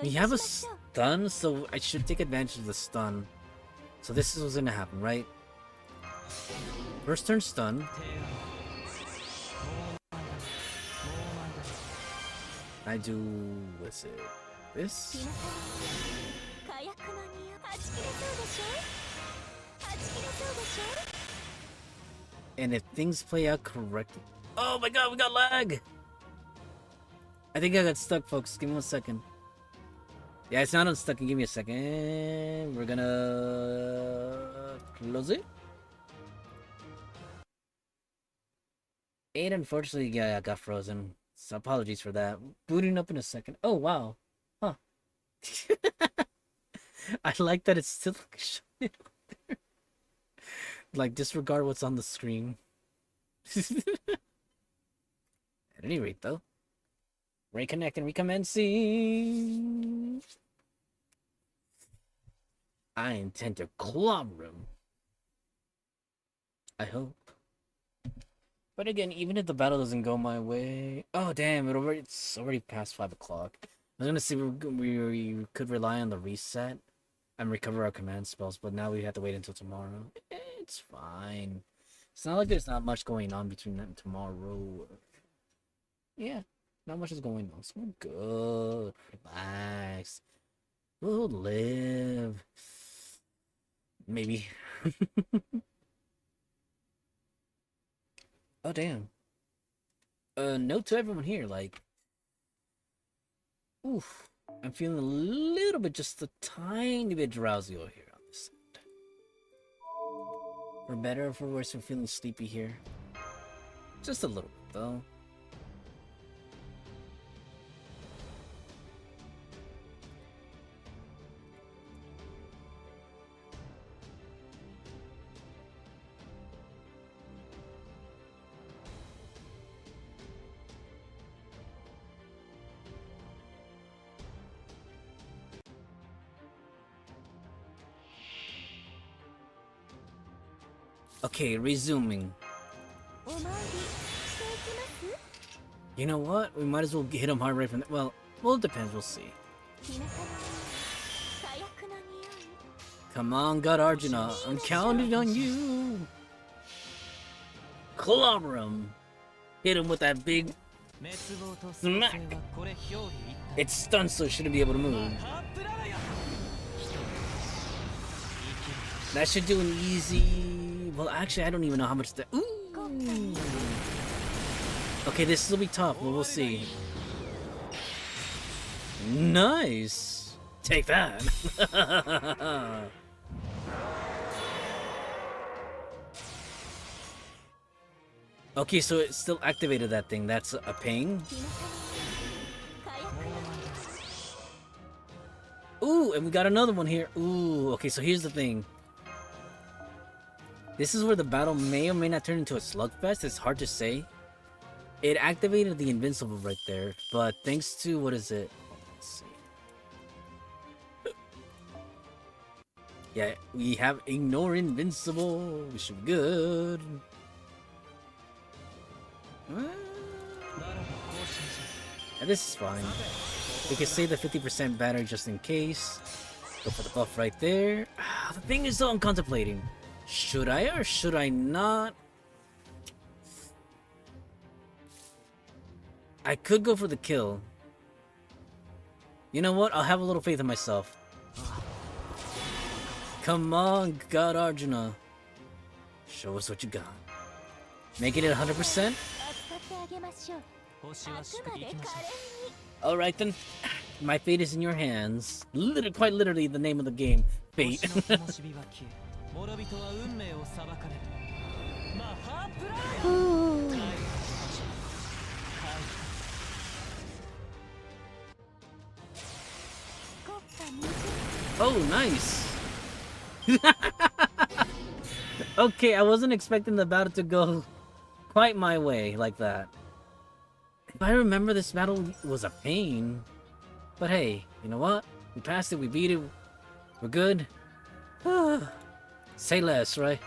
We have a stun, so I should take advantage of the stun. So this is what's gonna happen, right? First turn stun. I do... what's it? This? And if things play out correctly... Oh my god, we got lag! I think I got stuck, folks. Give me 1 second. Yeah, it's not unstuck. Give me a second. We're gonna... close it. And unfortunately, yeah, I got frozen. So apologies for that. Booting up in a second. Oh, wow. Huh. I like that it's still showing up there. Like, disregard what's on the screen. At any rate, though. Reconnect and recommencing. I intend to clobber him. I hope. But again, even if the battle doesn't go my way... Oh, damn, it's already past 5 o'clock. I was gonna say we could rely on the reset and recover our command spells, but now we have to wait until tomorrow. It's fine. It's not like there's not much going on between them tomorrow. Yeah, not much is going on, so we're good. Relax. We'll live. Maybe. Oh, damn. Note to everyone here, like, oof. I'm feeling a little bit, just a tiny bit drowsy over here on this side. For better or for worse, I'm feeling sleepy here. Just a little bit, though. Okay, resuming. You know what? We might as well hit him hard right from the— well, it depends. We'll see. Come on, God Arjuna. I'm counting on you. Clobber him. Hit him with that big smack. It's stunned, so it shouldn't be able to move. That should do an easy— well, actually, I don't even know how much that— ooh. Okay, this will be tough, but we'll see. Nice. Take that. Okay, so it still activated that thing. That's a pain. Ooh, and we got another one here. Ooh, okay, so here's the thing. This is where the battle may or may not turn into a slugfest. It's hard to say. It activated the invincible right there, but thanks to— what is it? Let's see. Yeah, we have ignore invincible. We should be good. Yeah, this is fine. We can save the 50% battery just in case. Go for the buff right there. The thing is, though, I'm contemplating. Should I or should I not? I could go for the kill. You know what? I'll have a little faith in myself. Come on, God Arjuna. Show us what you got. Making it 100%? Alright then. My fate is in your hands. Quite literally the name of the game. Fate. Oh, nice. Okay, I wasn't expecting the battle to go quite my way like that. If I remember, this battle was a pain. But hey, you know what? We passed it, we beat it, we're good. Say less, right?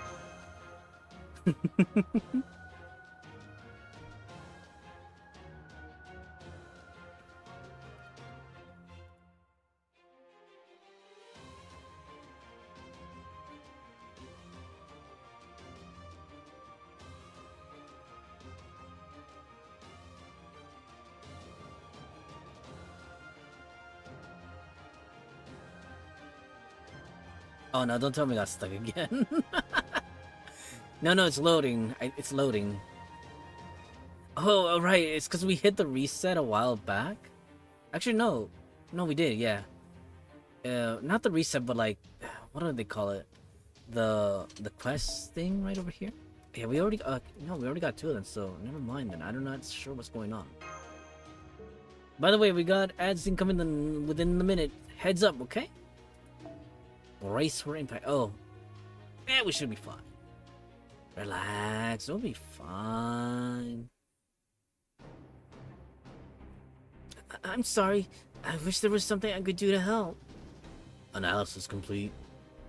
Oh no, don't tell me I got stuck again. No, it's loading. It's loading. Oh, alright, it's because we hit the reset a while back. Actually, no. No, we did, yeah. Not the reset, but like, what do they call it? The quest thing right over here? Yeah, we already, no, we already got two of them, so never mind then. I'm not sure what's going on. By the way, we got ads incoming within the minute. Heads up, okay? Brace for impact. Oh. Yeah, we should be fine. Relax, we'll be fine. I'm sorry. I wish there was something I could do to help. Analysis complete.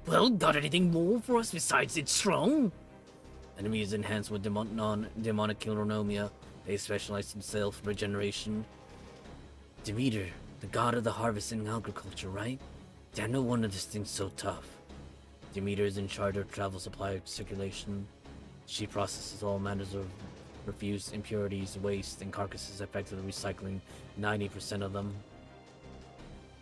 Well, got anything more for us besides it's strong? Enemy is enhanced with demonic chronomia. They specialize in self-regeneration. Demeter, the god of the harvest and agriculture, right? Damn, no wonder this thing's so tough. Demeter is in charge of travel supply circulation. She processes all manners of refuse, impurities, waste, and carcasses, effectively recycling 90% of them.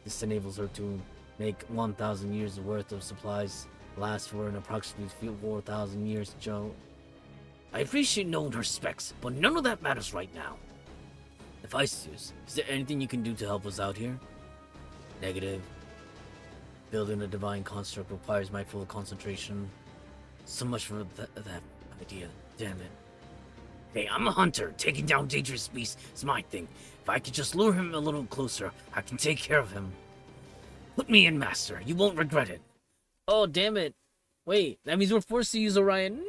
This enables her to make 1,000 years worth of supplies last for an approximately 4,000 years, Joe. I appreciate no one respects, but none of that matters right now. Hephaestus, is there anything you can do to help us out here? Negative. Building a divine construct requires my full concentration. So much for that idea. Damn it. Hey, I'm a hunter. Taking down dangerous beasts is my thing. If I could just lure him a little closer, I can take care of him. Put me in, Master. You won't regret it. Oh, damn it. Wait, that means we're forced to use Orion.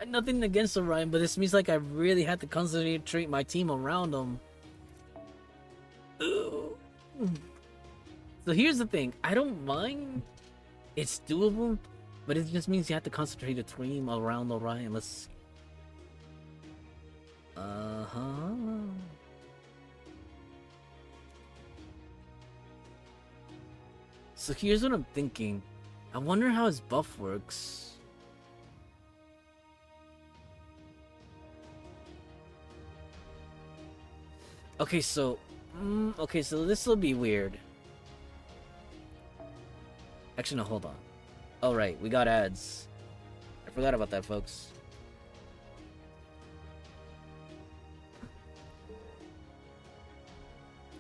Nothing against Orion, but this means like I really had to concentrate my team around him. Ooh. So here's the thing. I don't mind. It's doable, but it just means you have to concentrate a team around Orion. Let's see. So here's what I'm thinking. I wonder how his buff works. Okay, so this will be weird. Actually, no, hold on. Oh, right, we got ads. I forgot about that, folks.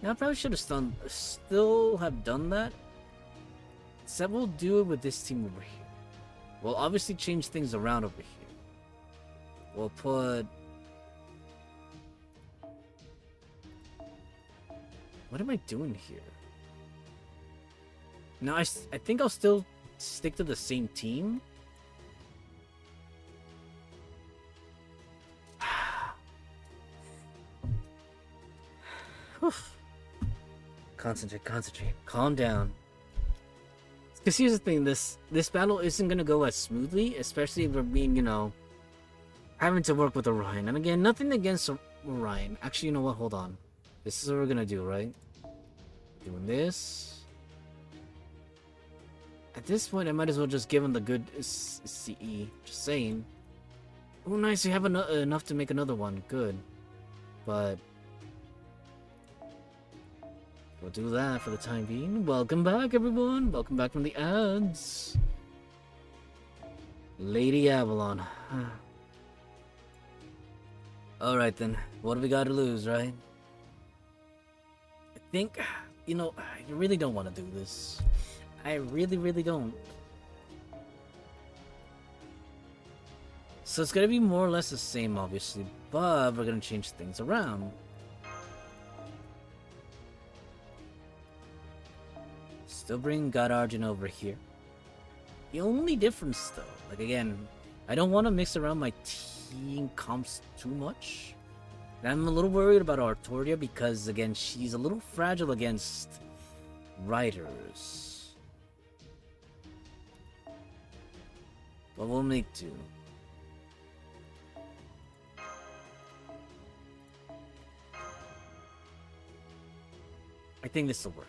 Yeah, I probably should have still have done that. Except we'll do it with this team over here. We'll obviously change things around over here. We'll put... What am I doing here? No, I think I'll still stick to the same team. Concentrate. Calm down. Because here's the thing, this battle isn't gonna go as smoothly, especially if we're being, having to work with Orion. And again, nothing against Orion. Actually, you know what? Hold on. This is what we're gonna do, right? Doing this. At this point, I might as well just give him the good CE. Just saying. Oh, nice. We have enough to make another one. Good. But we'll do that for the time being. Welcome back, everyone. Welcome back from the ads. Lady Avalon. Alright then. What do we got to lose, right? I think, I really don't want to do this. I really don't. So it's gonna be more or less the same, obviously, but we're gonna change things around. Still bring God Argent over here. The only difference, though, like again, I don't want to mix around my team comps too much. And I'm a little worried about Artoria because, again, she's a little fragile against riders. But we'll make do. I think this will work.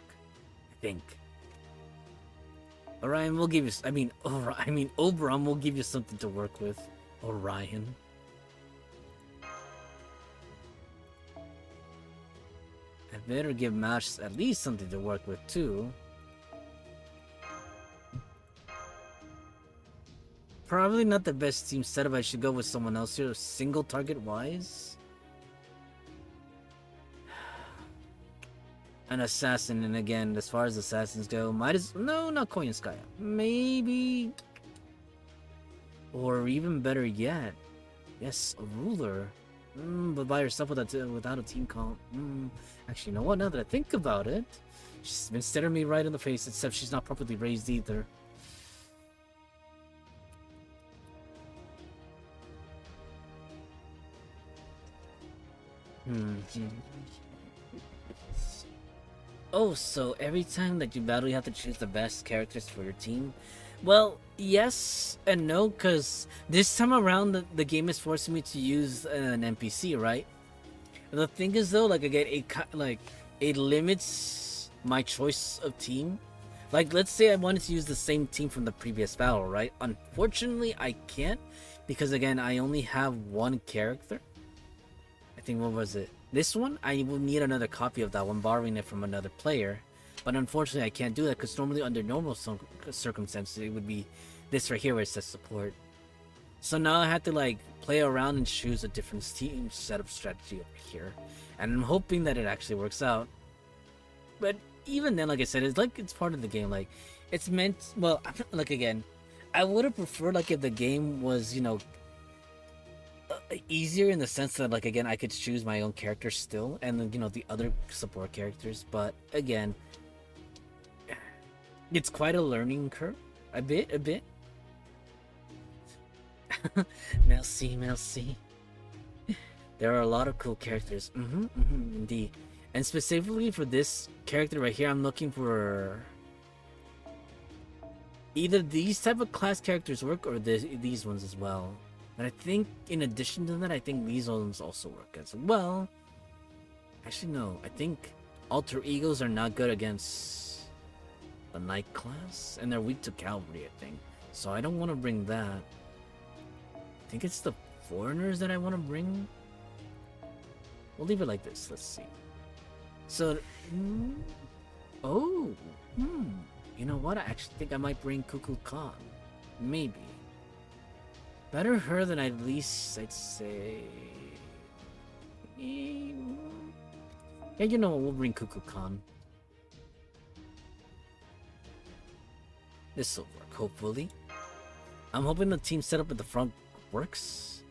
I think. Orion will give you. Oberon will give you something to work with. Orion. I better give Mash at least something to work with too. Probably not the best team setup. I should go with someone else here, single target wise. An assassin, and again, as far as assassins go, no, not Koyanskaya. Maybe, or even better yet, yes, a ruler. But by herself without a team comp. Actually, you know what? Now that I think about it, she's been staring me right in the face. Except she's not properly raised either. Oh, so every time that you battle, you have to choose the best characters for your team? Well, yes and no, because this time around, the game is forcing me to use an NPC, right? The thing is, though, like, again, it limits my choice of team. Like, let's say I wanted to use the same team from the previous battle, right? Unfortunately, I can't, because, again, I only have one character. I think, what was it? This one, I will need another copy of that one, borrowing it from another player. But unfortunately, I can't do that because normally under normal circumstances, it would be this right here where it says support. So now I have to like play around and choose a different team setup strategy over here. And I'm hoping that it actually works out. But even then, like I said, it's part of the game. Like, it's meant, well, like again, I would have preferred like if the game was, you know, easier in the sense that like again I could choose my own character still, and then you know the other support characters. But again, it's quite a learning curve, a bit. Merci. There are a lot of cool characters. Indeed. And specifically for this character right here, I'm looking for either these type of class characters work or these ones as well. And I think in addition to that, I think these ones also work as well. Actually, no. I think alter egos are not good against the knight class, and they're weak to cavalry, I think. So I don't want to bring that. I think it's the foreigners that I want to bring. We'll leave it like this. Let's see. So, you know what? I actually think I might bring Cuckoo Khan. Maybe. Better her than at least, I'd say. Yeah, you know what? We'll bring Cuckoo Khan. This'll work, hopefully. I'm hoping the team setup at the front works.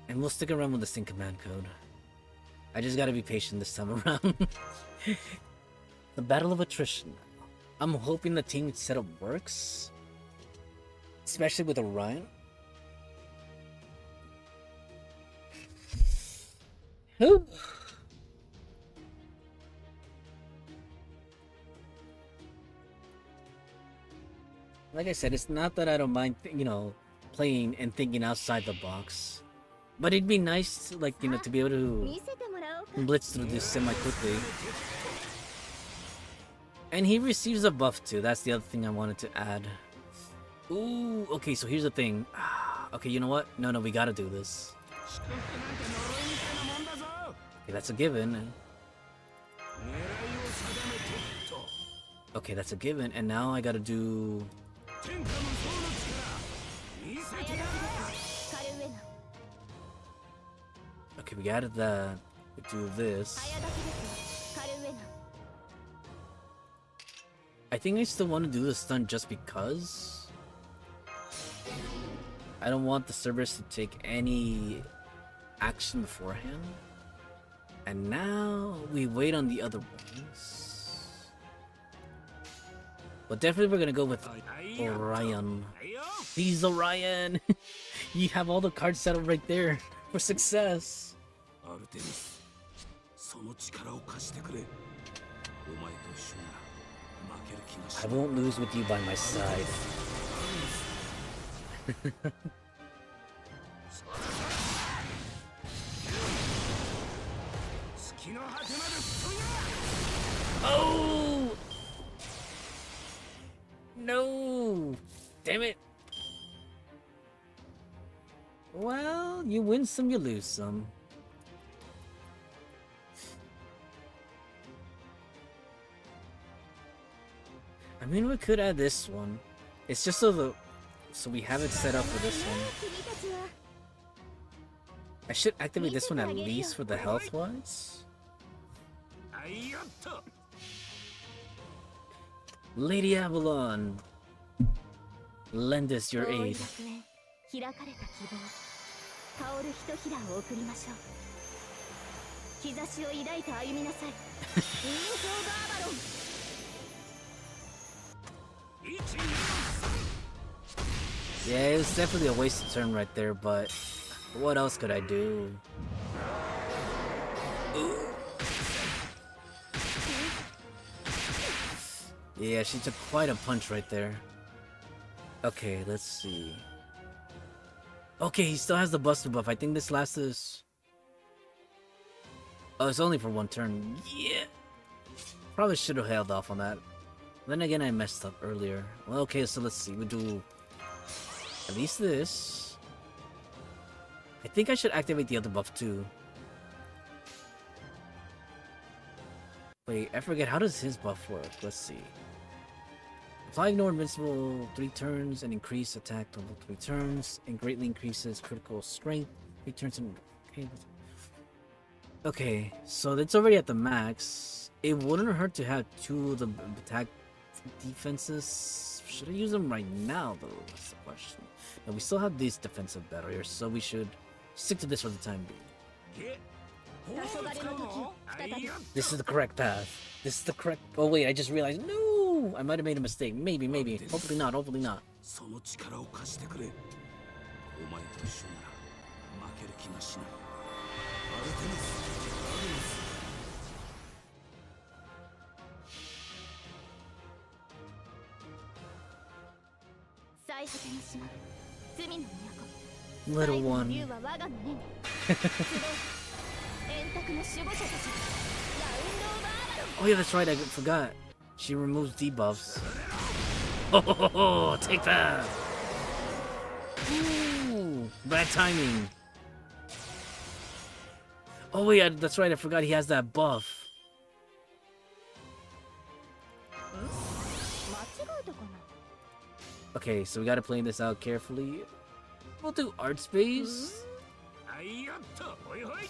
And we'll stick around with the same command code. I just gotta be patient this time around. The battle of attrition. I'm hoping the team setup works. Especially with Orion. Whew. Like I said, it's not that I don't mind, you know, playing and thinking outside the box. But it'd be nice, like, you know, to be able to blitz through this semi-quickly. And he receives a buff too, that's the other thing I wanted to add. Ooh, okay, so here's the thing. Okay, you know what? No, we gotta do this. Okay, that's a given. Okay, that's a given, and now I gotta do... Okay, we added that. We do this. I think I still want to do the stun just because. I don't want the Cerberus to take any action beforehand. And now we wait on the other ones. But definitely we're gonna go with Orion. Please, Orion! You have all the cards set up right there for success. Artemis, その力を貸してくれ。お前と一緒なら負ける気がしない。 I won't lose with you by my side. Oh! No! Damn it! Well, you win some, you lose some. I mean, we could add this one. It's just so we have it set up for this one. I should activate this one at least for the health wise. Lady Avalon, lend us your aid. Yeah, it was definitely a wasted turn right there, but what else could I do? Ooh. Yeah, she took quite a punch right there. Okay, let's see. Okay, he still has the Buster buff. I think this lasts us... Oh, it's only for one turn. Yeah! Probably should have held off on that. Then again, I messed up earlier. Well, okay, so let's see. We do... At least this. I think I should activate the other buff too. Wait, I forget, how does his buff work? Let's see. Apply ignore invincible 3 turns and increase attack total 3 turns and greatly increases critical strength 3 turns and okay, so it's already at the max. It wouldn't hurt to have 2 of the attack defenses. Should I use them right now though? That's the question. Now we still have these defensive barriers, so we should stick to this for the time being. This is the correct path. This is the correct. Oh wait, I just realized. No, I might have made a mistake. Maybe. Hopefully not. Hopefully not. その力を貸してくれ。お前と一緒なら負ける気がしない。アルテミス、アグネス。最果ての島、罪の都。 Little one. 竜は我が胸に。集う円卓の守護者たち。ラウンドオブアーバロン。 Oh yeah, that's right. I forgot. She removes debuffs. Oh, take that. Ooh, bad timing. Oh wait, that's right. I forgot he has that buff. 間違えたかな。 Okay, so we gotta play this out carefully. We'll do art space. はいやった。ほいほい。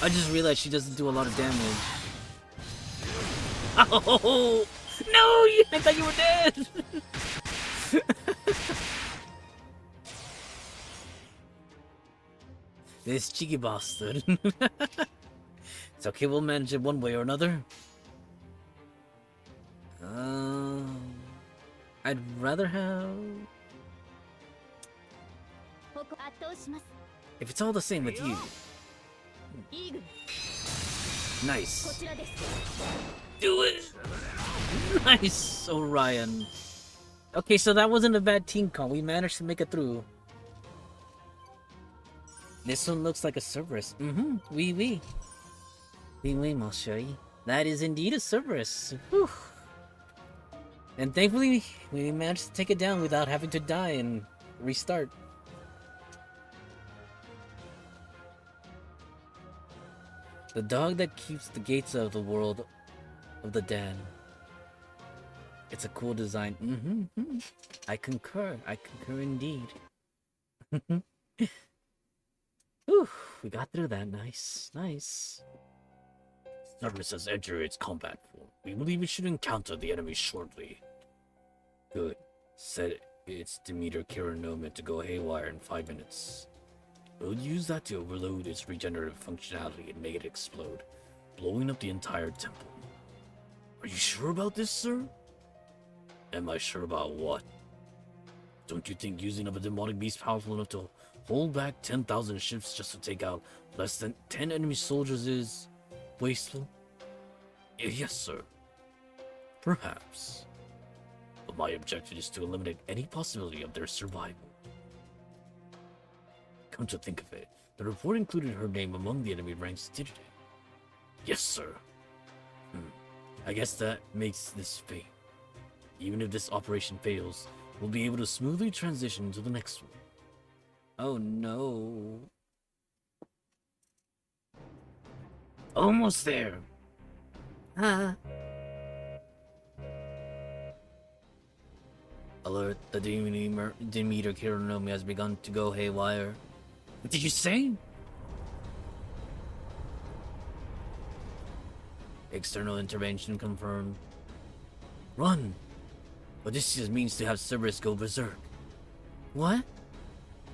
I just realized she doesn't do a lot of damage. Oh no! I thought you were dead. This cheeky bastard. It's okay. We'll manage it one way or another. I'd rather have. 圧倒します。 If it's all the same with you. イーグル、 Nice. こちらです。 Do it! Nice, Orion. Okay, so that wasn't a bad team call. We managed to make it through. This one looks like a Cerberus. Mm-hmm. Oui, oui. Oui, oui, mon chéri. That is indeed a Cerberus. Whew. And thankfully, we managed to take it down without having to die and restart. The dog that keeps the gates of the world of the den. It's a cool design. Mm-hmm. I concur. I concur indeed. Whew, we got through that. Nice. Nice. Cerberus has entered its combat form. We believe it should encounter the enemy shortly. Good. Set its Demeter Chironomia to go haywire in 5 minutes. We'll use that to overload its regenerative functionality and make it explode, blowing up the entire temple. Are you sure about this, sir? Am I sure about what? Don't you think using of a demonic beast powerful enough to hold back 10,000 ships just to take out less than 10 enemy soldiers is wasteful? Yes, sir. Perhaps. But my objective is to eliminate any possibility of their survival. Come to think of it, the report included her name among the enemy ranks, didn't it? Yes, sir. I guess that makes this fate. Even if this operation fails, we'll be able to smoothly transition to the next one. Oh no. Almost there. Alert, the Demeter Chironomia has begun to go haywire. What did you say? External intervention confirmed. Run! Odysseus means to have Cerberus go berserk. What?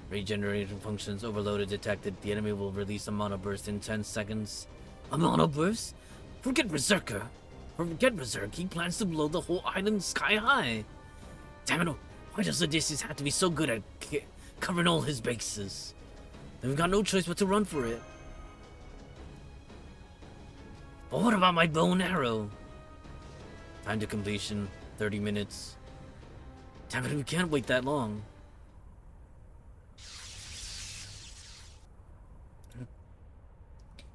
Regeneration functions overloaded detected. The enemy will release a mono burst in 10 seconds. A mono burst? Forget Berserker. Forget Berserk. He plans to blow the whole island sky high. Damn it! Why does Odysseus have to be so good at covering all his bases? Then we've got no choice but to run for it. But what about my bow and arrow? Time to completion, 30 minutes. Damn it, we can't wait that long.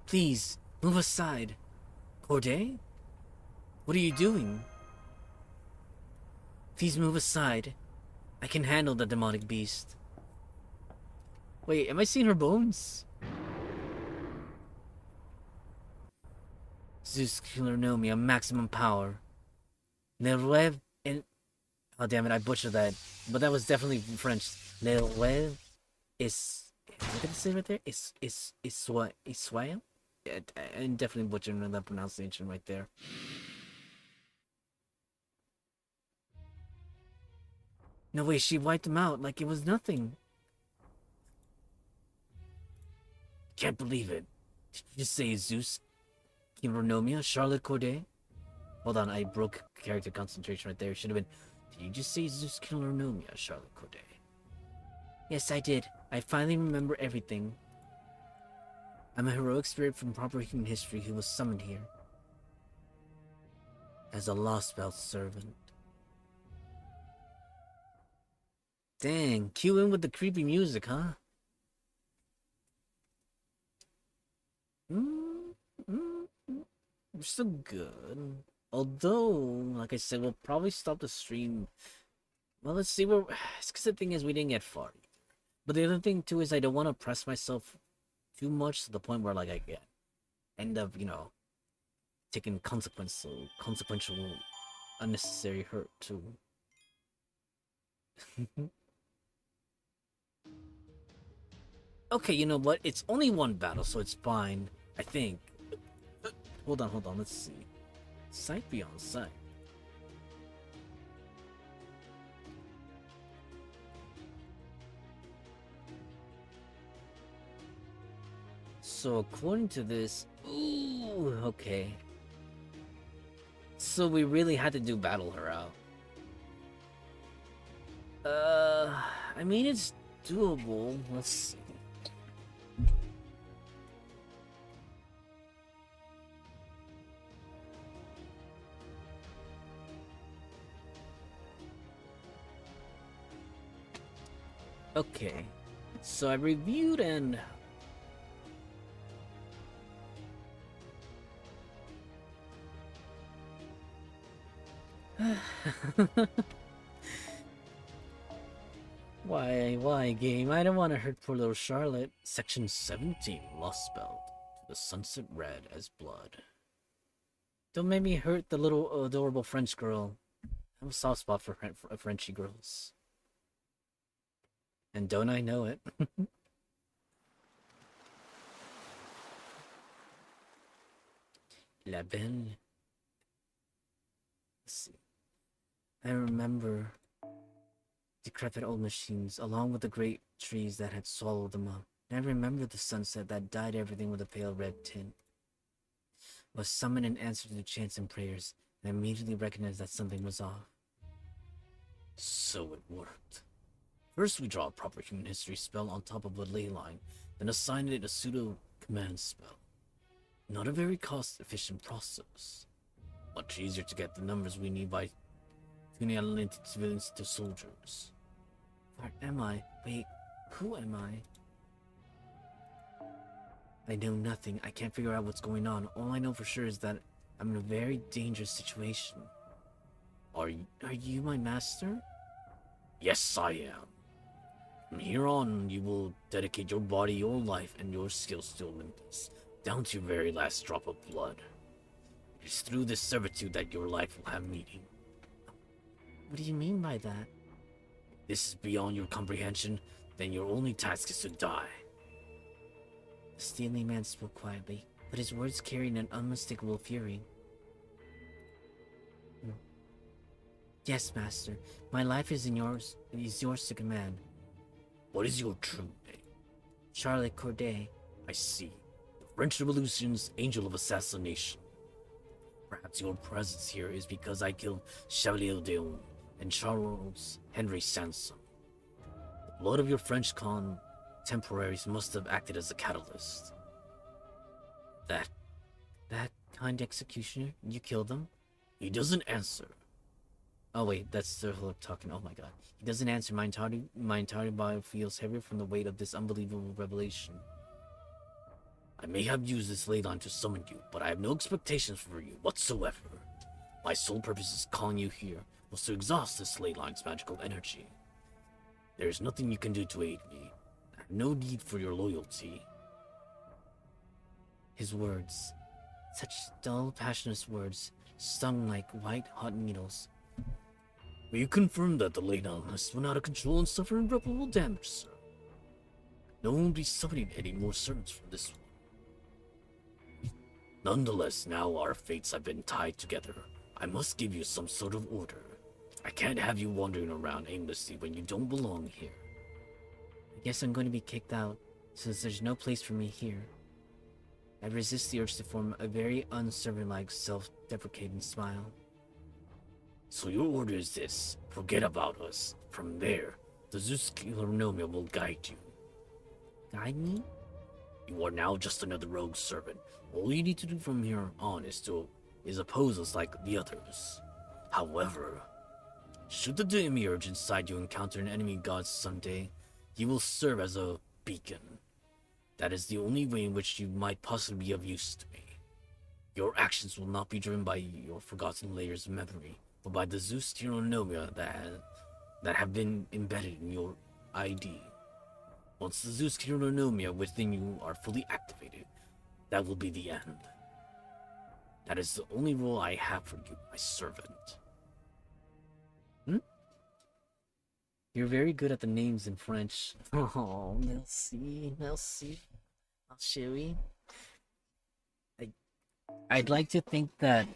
Please, move aside. Corday? What are you doing? Please move aside. I can handle the demonic beast. Wait, am I seeing her bones? Zeus Killer Nomia, maximum power. Le rêve en... Oh damn it, I butchered that. But that was definitely French. Le rêve is... What did it say right there? Is what? Israel? Yeah, I'm definitely butchering that pronunciation right there. No way, she wiped him out like it was nothing. Can't believe it. Did you just say Zeus, Kironomia, Charlotte Corday? Hold on, I broke character concentration right there. Should have been, did you just say Zeus, Kironomia, Charlotte Corday? Yes, I did. I finally remember everything. I'm a heroic spirit from proper human history who was summoned here as a lost belt servant. Dang, cue in with the creepy music, huh? We're still good. Although, like I said, we'll probably stop the stream. Well, let's see where... It's because the thing is, we didn't get far either. But the other thing, too, is I don't want to press myself too much to the point where, like, I get... End up, you know, taking consequential, unnecessary hurt, too. Okay, you know what? It's only one battle, so it's fine. I think. Hold on, let's see. Sight beyond sight. So according to this... Ooh, okay. So we really had to do battle her out. I mean, it's doable. Let's see. Okay, so I reviewed and... Why, game? I don't want to hurt poor little Charlotte. Section 17, Lost Belt. The sunset red as blood. Don't make me hurt the little adorable French girl. I have a soft spot for Frenchy girls. And don't I know it? La Belle. Let's see. I remember decrepit old machines, along with the great trees that had swallowed them up. And I remember the sunset that dyed everything with a pale red tint. Was summoned in answer to the chants and prayers, and I immediately recognized that something was off. So it worked. First, we draw a proper human history spell on top of a ley line, then assign it a pseudo-command spell. Not a very cost-efficient process. Much easier to get the numbers we need by tuning Atlantis civilians to soldiers. Where am I? Wait, who am I? I know nothing. I can't figure out what's going on. All I know for sure is that I'm in a very dangerous situation. Are you my master? Yes, I am. From here on, you will dedicate your body, your life, and your skills to Olympus, down to your very last drop of blood. It is through this servitude that your life will have meaning. What do you mean by that? If this is beyond your comprehension, then your only task is to die. The steely man spoke quietly, but his words carried an unmistakable fury. Yes, master. My life is yours to command. What is your true name? Charlotte Corday. I see. The French Revolution's angel of assassination. Perhaps your presence here is because I killed Chevalier d'Eon and Charles Henry Sanson. The blood of your French contemporaries must have acted as a catalyst. That kind executioner? You killed them? He doesn't answer. Oh wait, that's Philip talking. Oh my god. He doesn't answer. My entire body feels heavier from the weight of this unbelievable revelation. I may have used this ley line to summon you, but I have no expectations for you whatsoever. My sole purpose is calling you here was to exhaust this ley line's magical energy. There's nothing you can do to aid me. I have no need for your loyalty. His words, such dull, passionate words, stung like white-hot needles. Will you confirm that the late Atlantis went out of control and suffered irreparable damage, sir? No one will be summoning any more servants from this one. Nonetheless, now our fates have been tied together. I must give you some sort of order. I can't have you wandering around aimlessly when you don't belong here. I guess I'm going to be kicked out, since there's no place for me here. I resist the urge to form a very unservant-like, self-deprecating smile. So your order is this: forget about us. From there, the Zeus Kilonomia will guide you. Guide me? You are now just another rogue servant. All you need to do from here on is oppose us like the others. However, should the demiurge inside you encounter an enemy god someday, he will serve as a beacon. That is the only way in which you might possibly be of use to me. Your actions will not be driven by your forgotten layers of memory, but by the Zeus Kilonomia that have been embedded in your ID. Once the Zeus Kilonomia within you are fully activated, that will be the end. That is the only role I have for you, my servant. You're very good at the names in French. Oh, merci, merci. Oh, chérie. I'd like to think that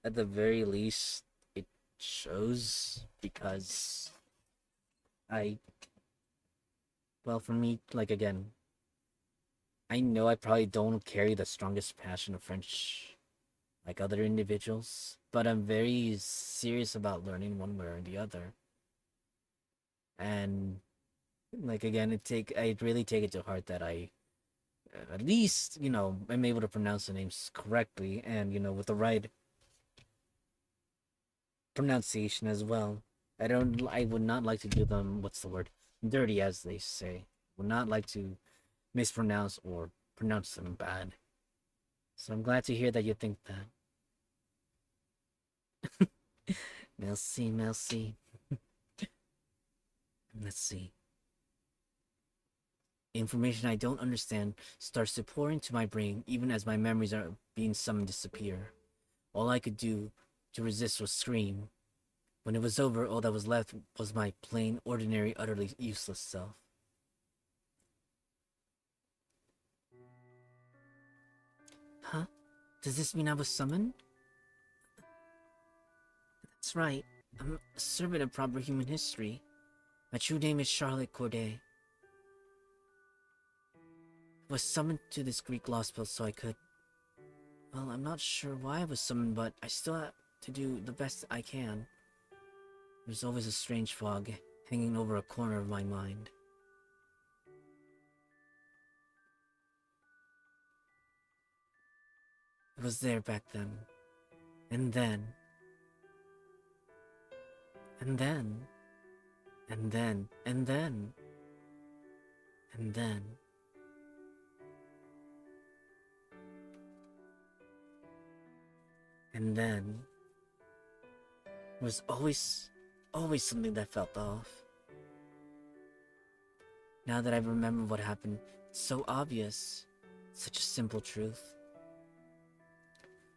at the very least it shows, because well, for me, like, again, I know I probably don't carry the strongest passion of French like other individuals, but I'm very serious about learning one way or the other. And like, again, I really take it to heart that I at least, I'm able to pronounce the names correctly and, with the right pronunciation as well. I would not like to do them, what's the word? Dirty, as they say. Would not like to mispronounce or pronounce them bad. So I'm glad to hear that you think that. Merci, merci. Let's see. Information I don't understand starts to pour into my brain even as my memories are being summoned to disappear. All I could do to resist was scream. When it was over, all that was left was my plain, ordinary, utterly useless self. Huh? Does this mean I was summoned? That's right. I'm a servant of proper human history. My true name is Charlotte Corday. I was summoned to this Greek lost spell so I could... Well, I'm not sure why I was summoned, but I still have to do the best I can. There's always a strange fog hanging over a corner of my mind. It was there back then. And then. And then. And then. And then. And then. And then. There was always something that felt off. Now that I remember what happened, it's so obvious. Such a simple truth.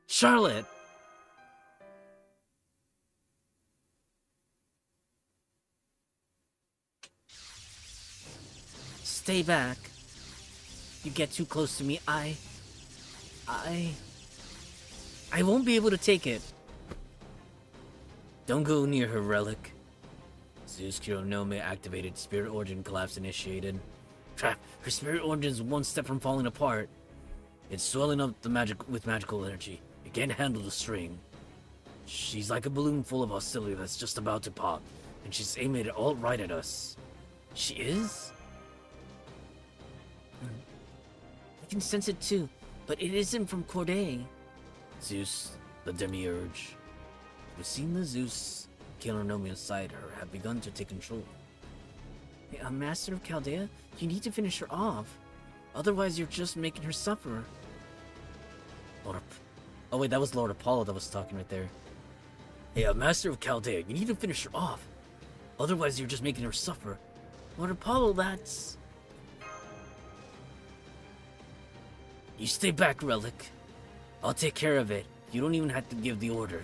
Charlotte! Stay back. You get too close to me, I won't be able to take it. Don't go near her, relic. Zeus Kironome activated, spirit origin collapse initiated. Trap, her spirit origin's one step from falling apart. It's swelling up with magical energy. It can't handle the strain. She's like a balloon full of hostility that's just about to pop, and she's aiming it all right at us. She is? I can sense it too, but it isn't from Corday. Zeus, the demiurge. We've seen the Zeus Kironome inside her have begun to take control. A master of Chaldea? You need to finish her off. Otherwise, you're just making her suffer. Oh wait, that was Lord Apollo that was talking right there. Hey, Master of Chaldea, you need to finish her off. Otherwise, you're just making her suffer. Lord Apollo, that's... You stay back, Relic. I'll take care of it. You don't even have to give the order.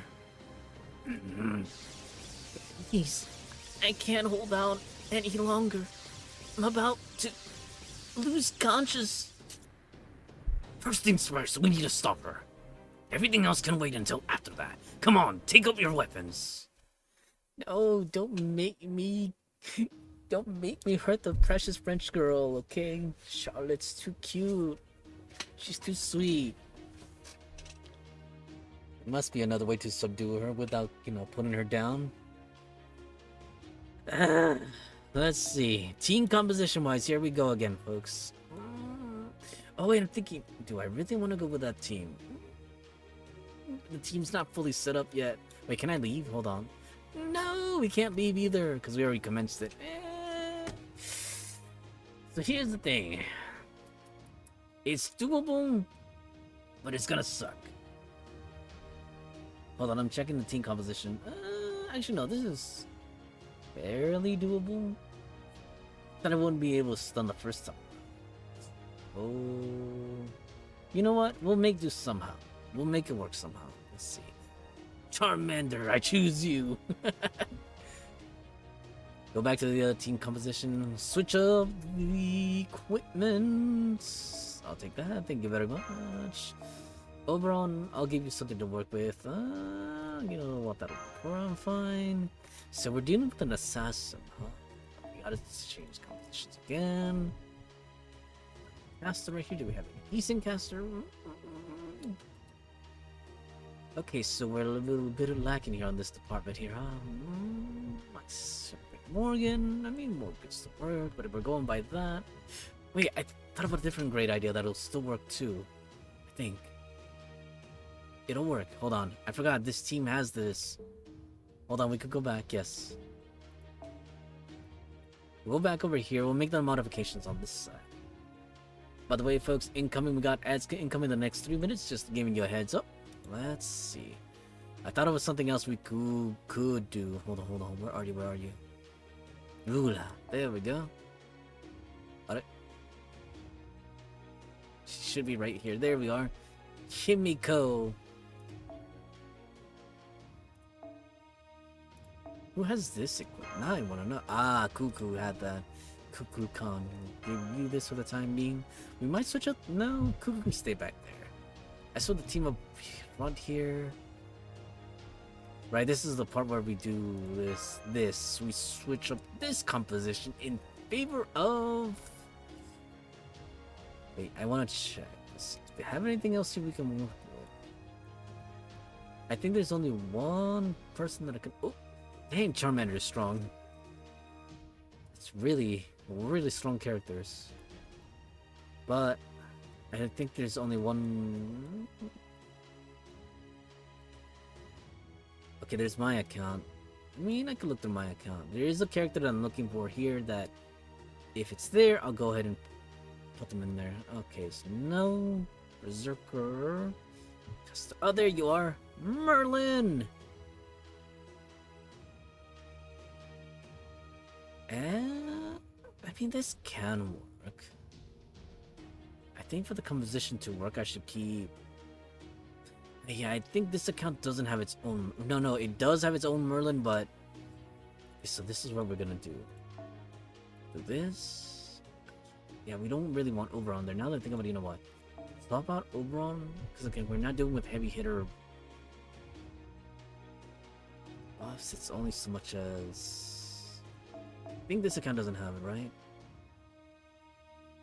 Please, I can't hold out any longer. I'm about to lose conscious. First things first, we need to stop her. Everything else can wait until after that. Come on, take up your weapons. No, don't make me hurt the precious French girl, okay? Charlotte's too cute. She's too sweet. There must be another way to subdue her without, putting her down. Let's see. Team composition wise, here we go again, folks. Oh wait, I'm thinking, do I really want to go with that team? The team's not fully set up yet. Wait, can I leave? Hold on. No, we can't leave either, because we already commenced it. So here's the thing. It's doable, but it's gonna suck. Hold on, I'm checking the team composition. Actually, no, this is fairly doable. Thought I wouldn't be able to stun the first time. Oh, you know what? We'll make do somehow. We'll make it work somehow. Let's see. Charmander, I choose you. Go back to the other team composition. Switch up the equipment. I'll take that. Thank you very much. Oberon, I'll give you something to work with. You know what? That'll work fine. So we're dealing with an assassin, huh? We gotta change compositions again. Caster right here. Do we have a decent caster? Okay, so we're a little bit lacking here on this department here, huh? Let's Morgan. I mean, Morgan's to work, but if we're going by that, wait, I thought of a different great idea that'll still work too. I think it'll work. Hold on, I forgot this team has this. Hold on, we could go back. Yes, we'll go back over here. We'll make the modifications on this side. By the way, folks, incoming. We got ads incoming the next 3 minutes. Just giving you a heads up. Let's see. I thought it was something else we could do. Hold on. Where are you? Lula. There we go. Got it. She should be right here. There we are. Kimiko. Who has this equipment? Now I want to know. Ah, Cuckoo had that. Cuckoo Khan. Give you this for the time being. We might switch up. No, Cuckoo can stay back there. I saw the team up front here. Right, this is the part where we do this. We switch up this composition in favor of... Wait, I want to check. Do we have anything else here we can move with? I think there's only one person that I can... Oh, dang, Charmander is strong. It's really strong characters. But I think there's only one... Okay, there's my account. I mean, I could look through my account. There is a character that I'm looking for here that if it's there, I'll go ahead and put them in there. Okay, so no. Berserker. Oh, there you are. Merlin! And I mean, this can work. I think for the composition to work, I should keep... Yeah, I think this account doesn't have its own... No, it does have its own Merlin, but... So this is what we're gonna do. Do this... Yeah, we don't really want Oberon there. Now that I think about it, you know what? Swap out Oberon, because again, we're not dealing with heavy hitter buffs. It's only so much as... I think this account doesn't have it, right?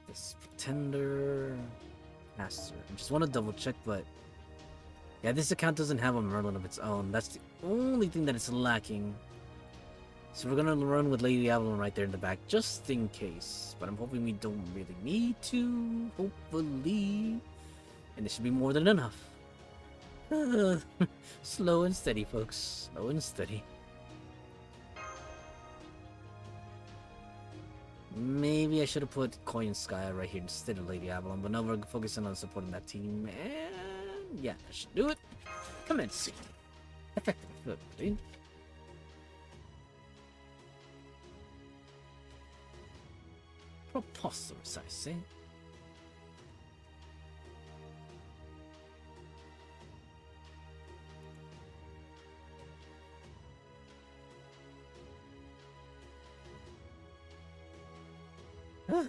This Pretender... Master. I just want to double check, but... Yeah, this account doesn't have a Merlin of its own. That's the only thing that it's lacking. So we're gonna run with Lady Avalon right there in the back, just in case. But I'm hoping we don't really need to. Hopefully. And this should be more than enough. Slow and steady, folks. Slow and steady. Maybe I should have put Coin Sky right here instead of Lady Avalon. But now we're focusing on supporting that team. And... yeah, that should do it. Commence scene. Effectively. Preposterous, I say. Ah.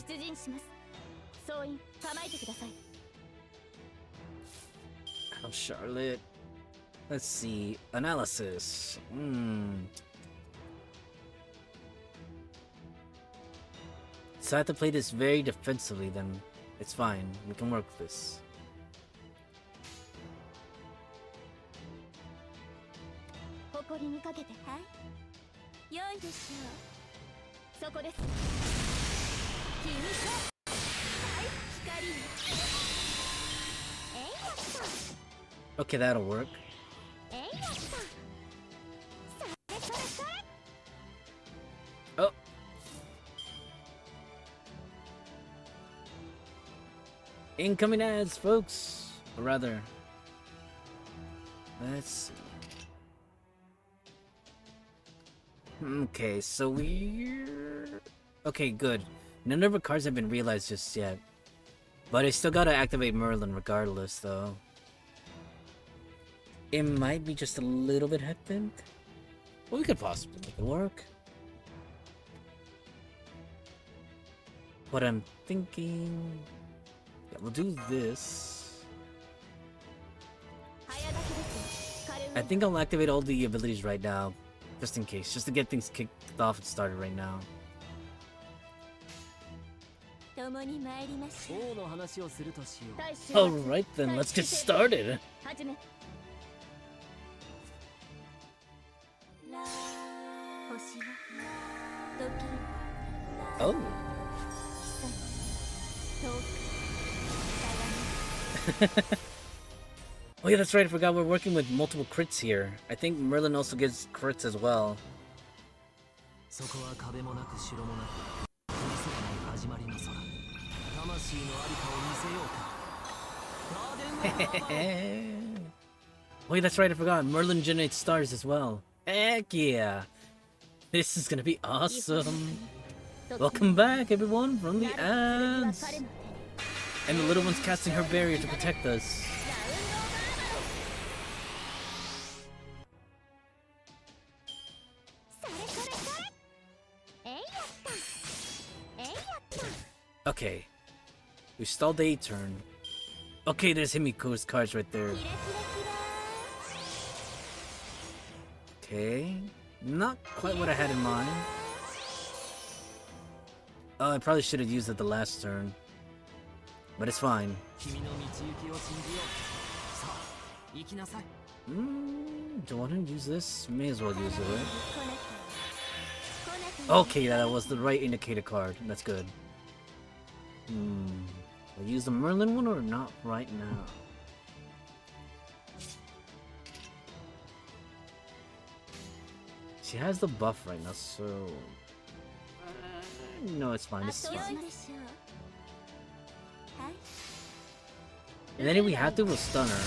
出陣します。総員構えてください。 Oh, Charlotte. Let's see. Analysis. So I have to play this very defensively, then it's fine. We can work with this. 誇りにかけて。はい。良いでしょう。そこです。君と。はい、光に。えいやっと。 Okay, that'll work. えいやっと。それそれそれ。 Oh. Incoming ads, folks. Or rather, let's see. Okay, so we're... Okay, good. None of our cards have been realized just yet. But I still gotta activate Merlin regardless, though. It might be just a little bit hectic. But we could possibly make it work. What I'm thinking... Yeah, we'll do this. I think I'll activate all the abilities right now. Just in case. Just to get things kicked off and started right now. 共に参りましょう。王の話をするとしよう。 Alright then, let's get started. 始め。星は時 Oh. 遠く Oh yeah, that's right. I forgot we're working with multiple crits here. I think Merlin also gives crits as well. そこは壁もなく城もなく見せない始まりの空。魂のありかを見せようか。 Oh yeah, that's right. I forgot. Merlin generates stars as well. Heck yeah. This is gonna be awesome. Welcome back, everyone, from the ads. And the little one's casting her barrier to protect us. Okay. We stalled the turn. Okay, there's Himiko's cards right there. Okay. Not quite what I had in mind. Oh, I probably should have used it the last turn. But it's fine. 君の道行きを信じよう。さあ、行きなさい。 Do I want to use this? May as well use it, right? Okay, that was the right indicator card. That's good. I'll use the Merlin one or not right now? She has the buff right now, so... no, it's fine. This is fine. And then if we have to, we'll stun her.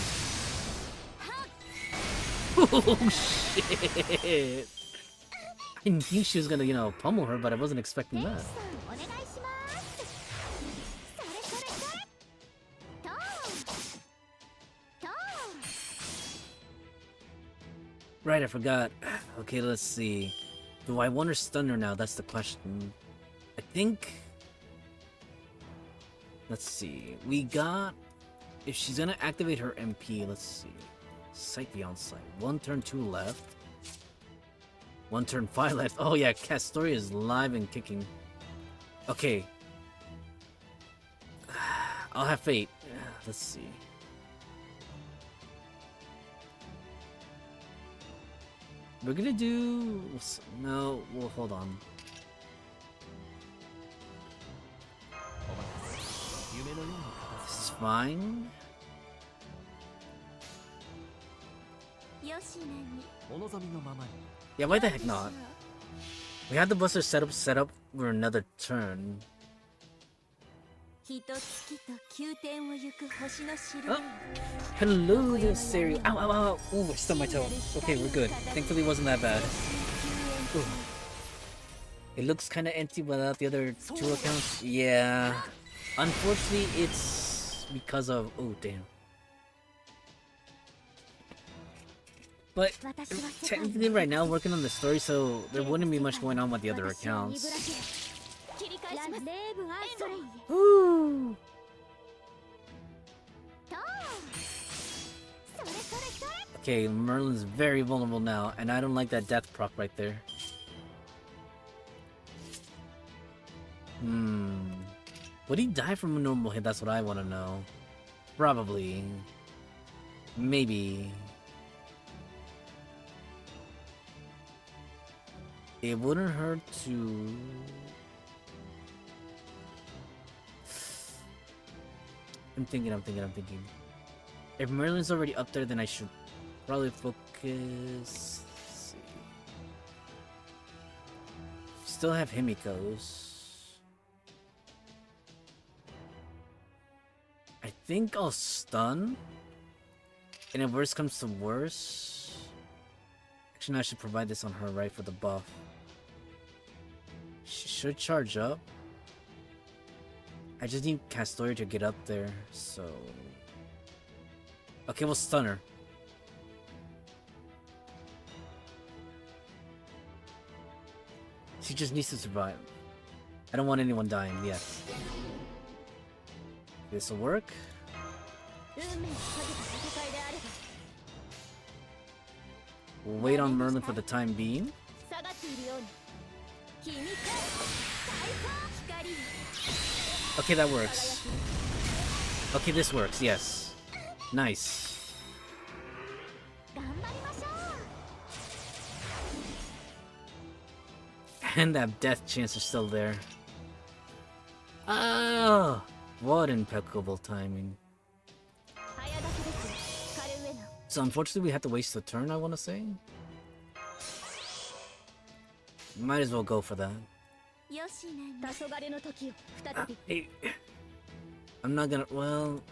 Oh, shit! I knew she was gonna, you know, pummel her, but I wasn't expecting that. Right, I forgot. Okay, let's see. Do I want her stun her now? That's the question. I think... let's see. We got... if she's gonna activate her MP, let's see. Sight beyond sight. 1 turn 2 left. 1 turn 5 left. Oh yeah, Castoria is live and kicking. Okay. I'll have fate. Let's see. We're gonna do... no, well, hold on. This is fine. Yeah, why the heck not? We had the buster set up for another turn. Oh, hello there, Siri. Ow, ow, ow. Ooh, I stubbed my toe. Okay, we're good. Thankfully, it wasn't that bad. Ooh. It looks kind of empty without the other two accounts. Yeah. Unfortunately, it's because of... Oh, damn. But technically right now, working on the story, so there wouldn't be much going on with the other accounts. Ooh. Okay, Merlin's very vulnerable now, and I don't like that death proc right there. Would he die from a normal hit? That's what I want to know. Probably. Maybe. It wouldn't hurt to... I'm thinking. If Merlin's already up there, then I should probably focus... Let's see. Still have Himiko's. I think I'll stun. And if worse comes to worse... Actually, no, I should provide this on her, right, for the buff. She should charge up. I just need Castoria to get up there, so... Okay, we'll stun her. She just needs to survive. I don't want anyone dying, yes. This'll work. We'll wait on Merlin for the time being. Okay, that works. Okay, this works, yes. Nice. And that death chance is still there. Oh, what impeccable timing. So unfortunately we had to waste a turn, I want to say. Might as well go for that. Hey, I'm not gonna... Well...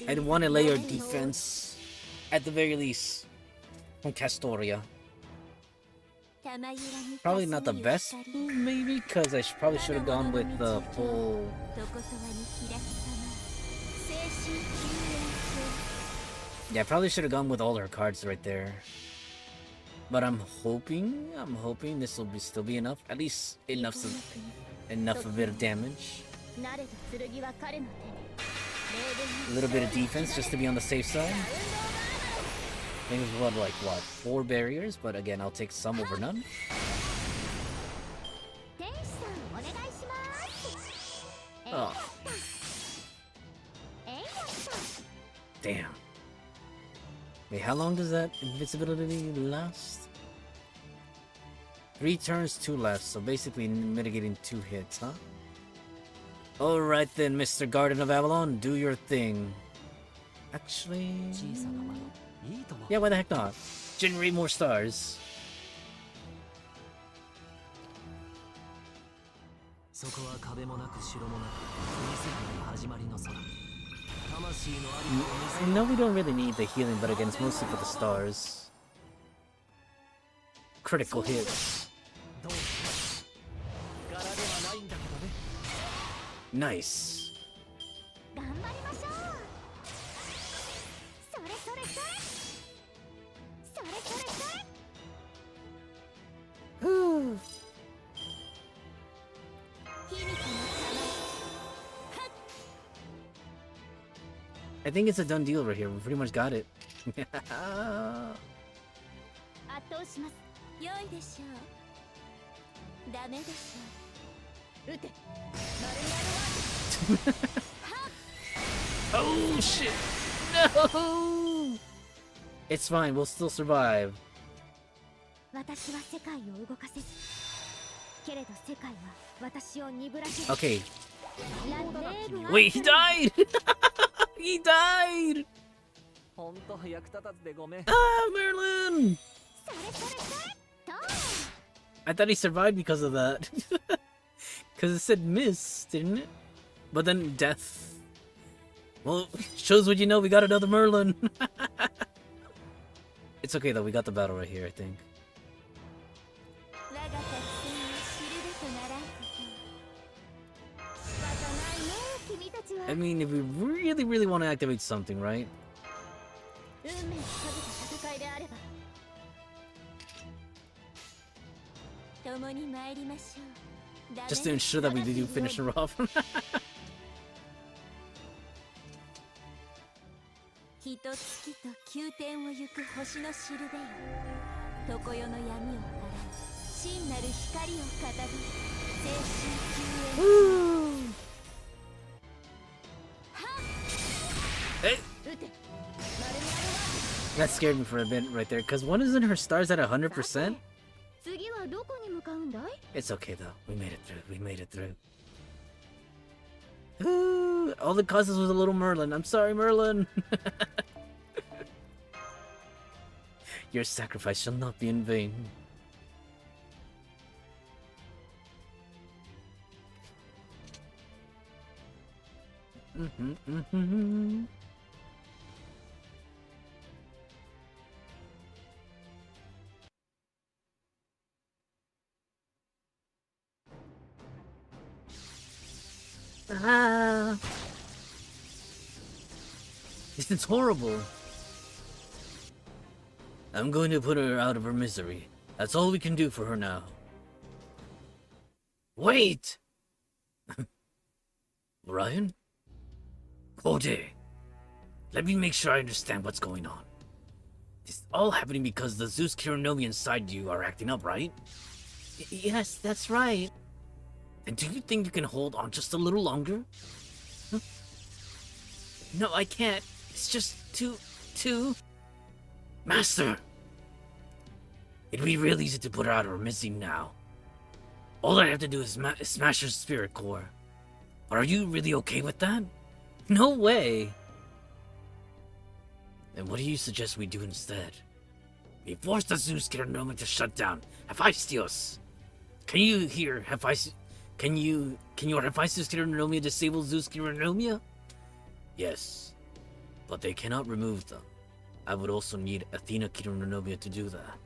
I'd want to layer defense, at the very least, from Castoria. Probably not the best move, maybe, because I probably should have gone with the full... Yeah, I probably should have gone with all her cards right there. But I'm hoping this will still be enough. At least enough of a bit of damage. A little bit of defense just to be on the safe side. I think it's 4 barriers, but again, I'll take some over none. Oh. Damn. Wait, how long does that invincibility last? 3 turns, 2 left, so basically mitigating 2 hits, huh? Alright then, Mr. Garden of Avalon, do your thing. Actually... Yeah, why the heck not? Generate more stars. I know we don't really need the healing, but again, it's mostly for the stars. Critical hits. Nice. I think it's a done deal right here. We pretty much got it. Oh shit! No! It's fine, we'll still survive. Okay. Wait, he died! He died! Ah, Merlin! I thought he survived because of that. Because it said miss, didn't it? But then death. Well, shows what you know. We got another Merlin. It's okay though. We got the battle right here, I think. 我が作戦を知るべとならんこと仕方ないね君たちは I mean, if we really, really want to activate something, right? 運命をかけた戦いであれば共に参りましょう Just to ensure that we do finish her off. ひとつきと宮殿を行く星のしるべよ常世の闇を払う真なる光をかたどる精神救援 Hey, 撃て丸み that scared me for a bit right there. Because one isn't her stars at 100%? 次はどこに向かうんだい It's okay though. We made it through. We made it through. Ooh, all it causes was a little Merlin. I'm sorry, Merlin. Your sacrifice shall not be in vain. Ah. This is horrible. I'm going to put her out of her misery. That's all we can do for her now. Wait! Ryan? Code, let me make sure I understand what's going on. This is all happening because the Zeus Kironomi inside you are acting up, right? Yes, that's right. And do you think you can hold on just a little longer? Huh? No, I can't. It's just too... Master! It'd be real easy to put her out of her misery now. All I have to do is smash her spirit core. But are you really okay with that? No way. Then what do you suggest we do instead? We force the Zeus Kironomi to shut down Hephaestus. Can you hear Hephaestus? Can your Hephaestus Kironomia disable Zeus Kironomia? Yes, but they cannot remove them. I would also need Athena Kironomia to do that.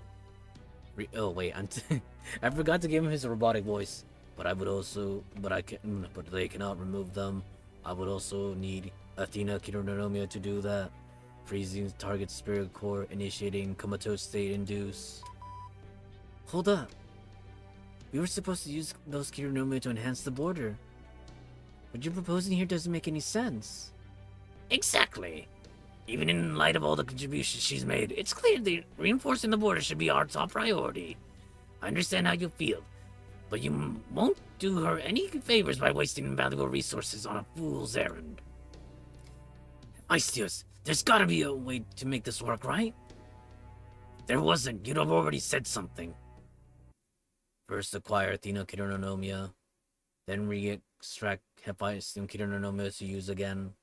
Oh wait, I forgot to give him his robotic voice. But but they cannot remove them. I would also need Athena Kironomia to do that. Freezing target spirit core, initiating comatose state induce. Hold up. We were supposed to use those Kironomia to enhance the border. What you're proposing here doesn't make any sense. Exactly. Even in light of all the contributions she's made, it's clear that reinforcing the border should be our top priority. I understand how you feel, but you won't do her any favors by wasting valuable resources on a fool's errand. Istius, there's gotta be a way to make this work, right? If there wasn't, you'd have already said something. First acquire Athena Kironomia, then re-extract Hephaestus Kironomia to use again.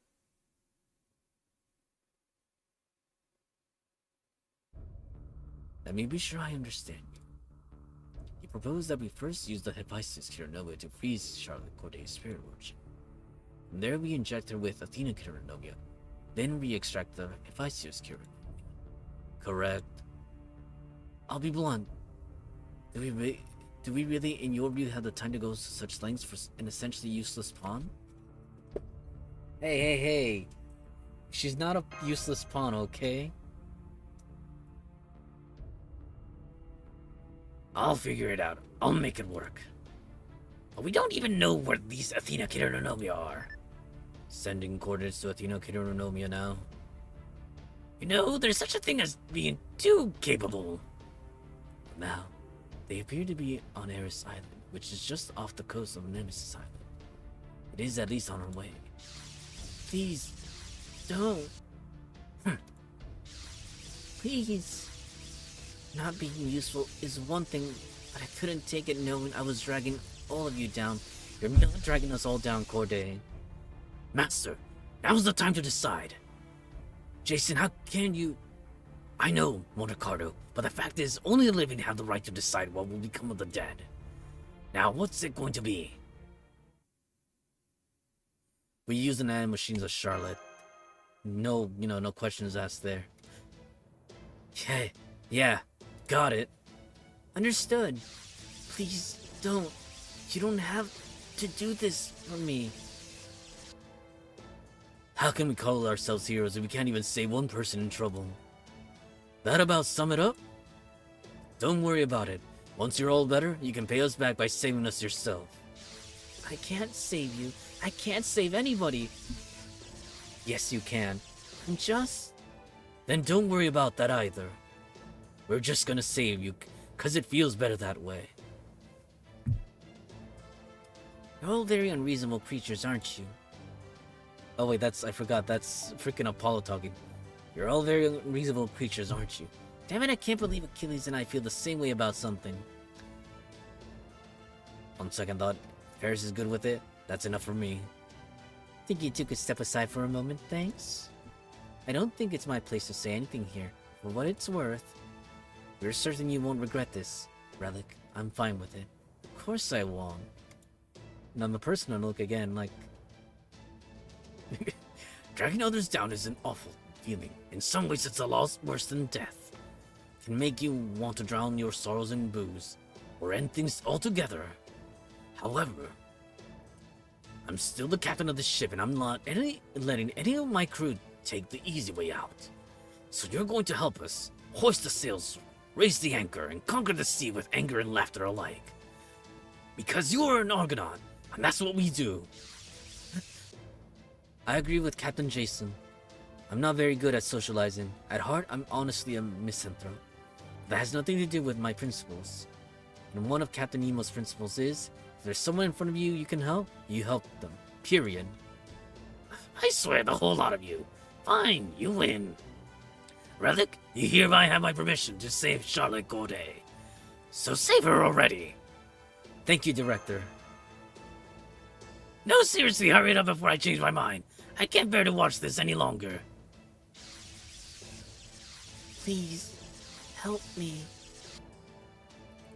Let me be sure I understand you. You propose that we first use the Hephaestus Kironomia to freeze Charlotte Corday's spirit origin. From there we inject her with Athena Kironomia, then re-extract the Hephaestus Kironomia. Correct? I'll be blunt. Do we really, in your view, have the time to go to such lengths for an essentially useless pawn? Hey. She's not a useless pawn, okay? I'll figure it out. I'll make it work. But we don't even know where these Athena Kironomia are. Sending coordinates to Athena Kironomia now. You know, there's such a thing as being too capable. Now, they appear to be on Eris Island, which is just off the coast of Nemesis Island. It is at least on our way. Please, don't. Please. Not being useful is one thing, but I couldn't take it knowing I was dragging all of you down. You're not dragging us all down, Corday. Master, now's the time to decide. Jason, how can you... I know, Montecarlo, but the fact is, only the living have the right to decide what will become of the dead. Now, what's it going to be? We use the nanomachines of Charlotte. No, no questions asked there. Yeah, got it. Understood. Please don't. You don't have to do this for me. How can we call ourselves heroes if we can't even save one person in trouble? That about sum it up? Don't worry about it. Once you're all better, you can pay us back by saving us yourself. I can't save you. I can't save anybody. Yes, you can. I'm just... Then don't worry about that either. We're just gonna save you, 'cause it feels better that way. You're all very unreasonable creatures, aren't you? Oh wait, I forgot, that's freaking Apollo talking. You're all very unreasonable creatures, aren't you? Damn it, I can't believe Achilles and I feel the same way about something. On second thought, if Paris is good with it, that's enough for me. Think you two could step aside for a moment, thanks? I don't think it's my place to say anything here. For what it's worth, We're certain you won't regret this, Relic. I'm fine with it. of course I won't. And on the personal look again, like... Dragging others down is an awful feeling. In some ways, it's a loss worse than death. It can make you want to drown your sorrows in booze, or end things altogether. However, I'm still the captain of the ship, and I'm not letting any of my crew take the easy way out. So you're going to help us hoist the sails, raise the anchor, and conquer the sea with anger and laughter alike. Because you are an Argonaut, and that's what we do. I agree with Captain Jason. I'm not very good at socializing. At heart, I'm honestly a misanthrope. That has nothing to do with my principles. And one of Captain Nemo's principles is, if there's someone in front of you can help, you help them. Period. I swear the whole lot of you. Fine, you win. Relic, you hereby have my permission to save Charlotte Corday. So save her already. Thank you, Director. No, seriously, hurry it up before I change my mind. I can't bear to watch this any longer. Please, help me.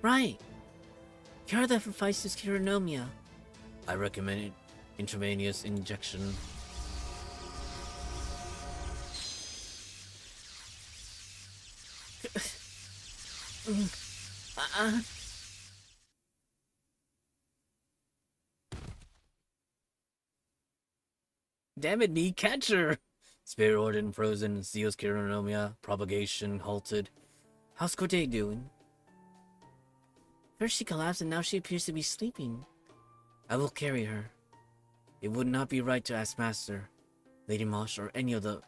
Right. Cure the Hephaestus chironomia. I recommend intravenous injection. Damn it, me, catch her! Spirit Order frozen, Zeus chironomia, propagation halted. How's Corday doing? First she collapsed and now she appears to be sleeping. I will carry her. It would not be right to ask Master, Lady Mosh, or any of the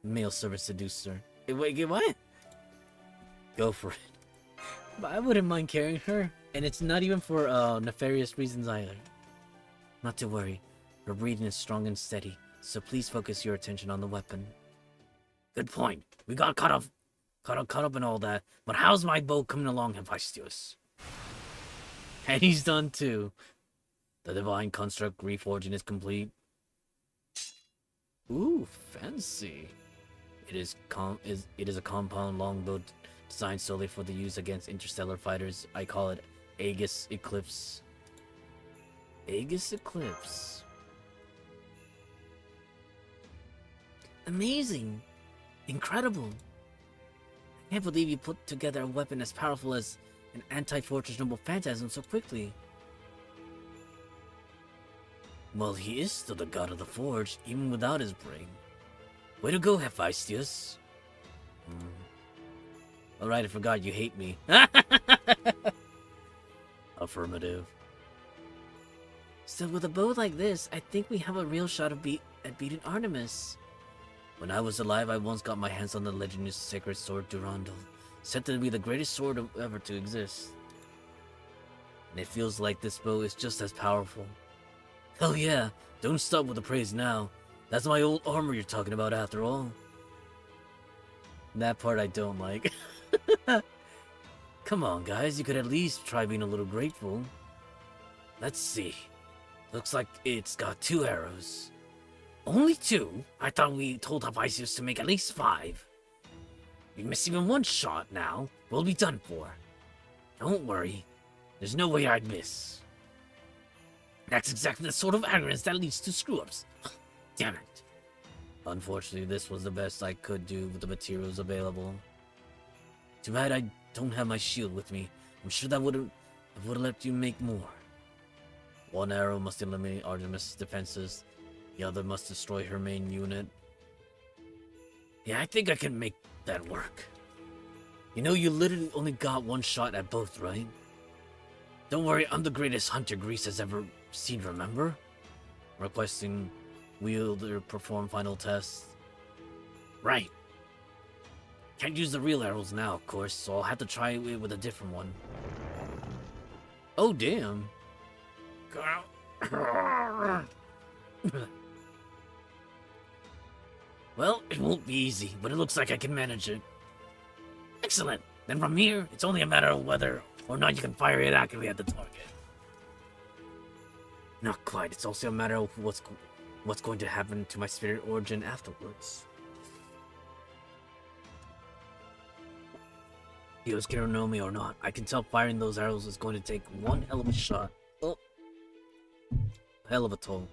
male servants to do so. Wait, what? Go for it. But I wouldn't mind carrying her, and it's not even for nefarious reasons either. Not to worry, her breathing is strong and steady, so please focus your attention on the weapon. Good point. We got caught up in all that, but how's my bow coming along, Hephaestus? And he's done too. The divine construct reforging is complete. Ooh, fancy. It is a compound longbow designed solely for the use against interstellar fighters. I call it Aegis Eclipse. Aegis Eclipse. Amazing. Incredible. I can't believe you put together a weapon as powerful as an anti-fortress noble phantasm so quickly. Well, he is still the god of the forge, even without his brain. Way to go, Hephaestus. Alright, I forgot you hate me. Affirmative. So with a bow like this, I think we have a real shot at beating Artemis. When I was alive, I once got my hands on the legendary sacred sword Durandal, said to be the greatest sword ever to exist. And it feels like this bow is just as powerful. Hell yeah, don't stop with the praise now. That's my old armor you're talking about after all. That part I don't like. Come on, guys, you could at least try being a little grateful. Let's see. Looks like it's got 2 arrows. Only 2? I thought we told Hephaestus to make at least 5. If we miss even 1 shot now, we'll be done for. Don't worry. There's no way I'd miss. That's exactly the sort of arrogance that leads to screw-ups. Damn it. Unfortunately, this was the best I could do with the materials available. Too bad I don't have my shield with me. I'm sure that would have let you make more. One arrow must eliminate Artemis' defenses. The other must destroy her main unit. Yeah, I think I can make that work. You know, you literally only got one shot at both, right? Don't worry, I'm the greatest hunter Greece has ever seen, remember? Requesting wielder perform final tests. Right. Can't use the real arrows now, of course, so I'll have to try it with a different one. Oh, damn. Well, it won't be easy, but it looks like I can manage it. Excellent! Then from here, it's only a matter of whether or not you can fire it accurately at the target. Not quite, it's also a matter of what's going to happen to my spirit origin afterwards. You scared to know me or not, I can tell firing those arrows is going to take one hell of a shot. Oh. Hell of a toll.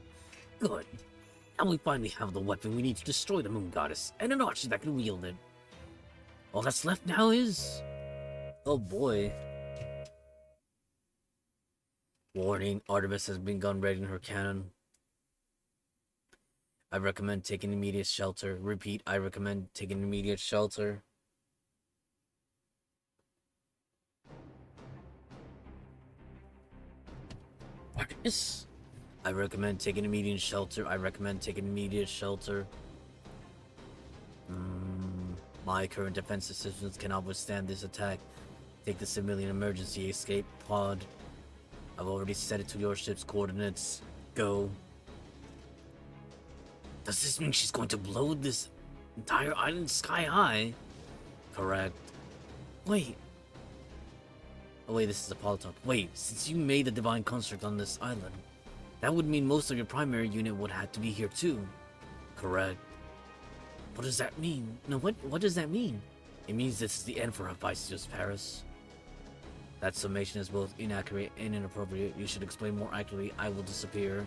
Good. Now we finally have the weapon we need to destroy the moon goddess, and an archer that can wield it. All that's left now is... Oh boy. Warning, Artemis has begun raiding her cannon. I recommend taking immediate shelter. Repeat, I recommend taking immediate shelter. Artemis? I recommend taking immediate shelter. I recommend taking immediate shelter. My current defense systems cannot withstand this attack. Take the civilian emergency escape pod. I've already set it to your ship's coordinates. Go. Does this mean she's going to blow this entire island sky high? Correct. Wait. Oh wait, this is a polytalk. Wait, since you made the divine construct on this island, that would mean most of your primary unit would have to be here too. Correct. What does that mean? No, what does that mean? It means this is the end for Hephaestus, Paris. That summation is both inaccurate and inappropriate. You should explain more accurately. I will disappear.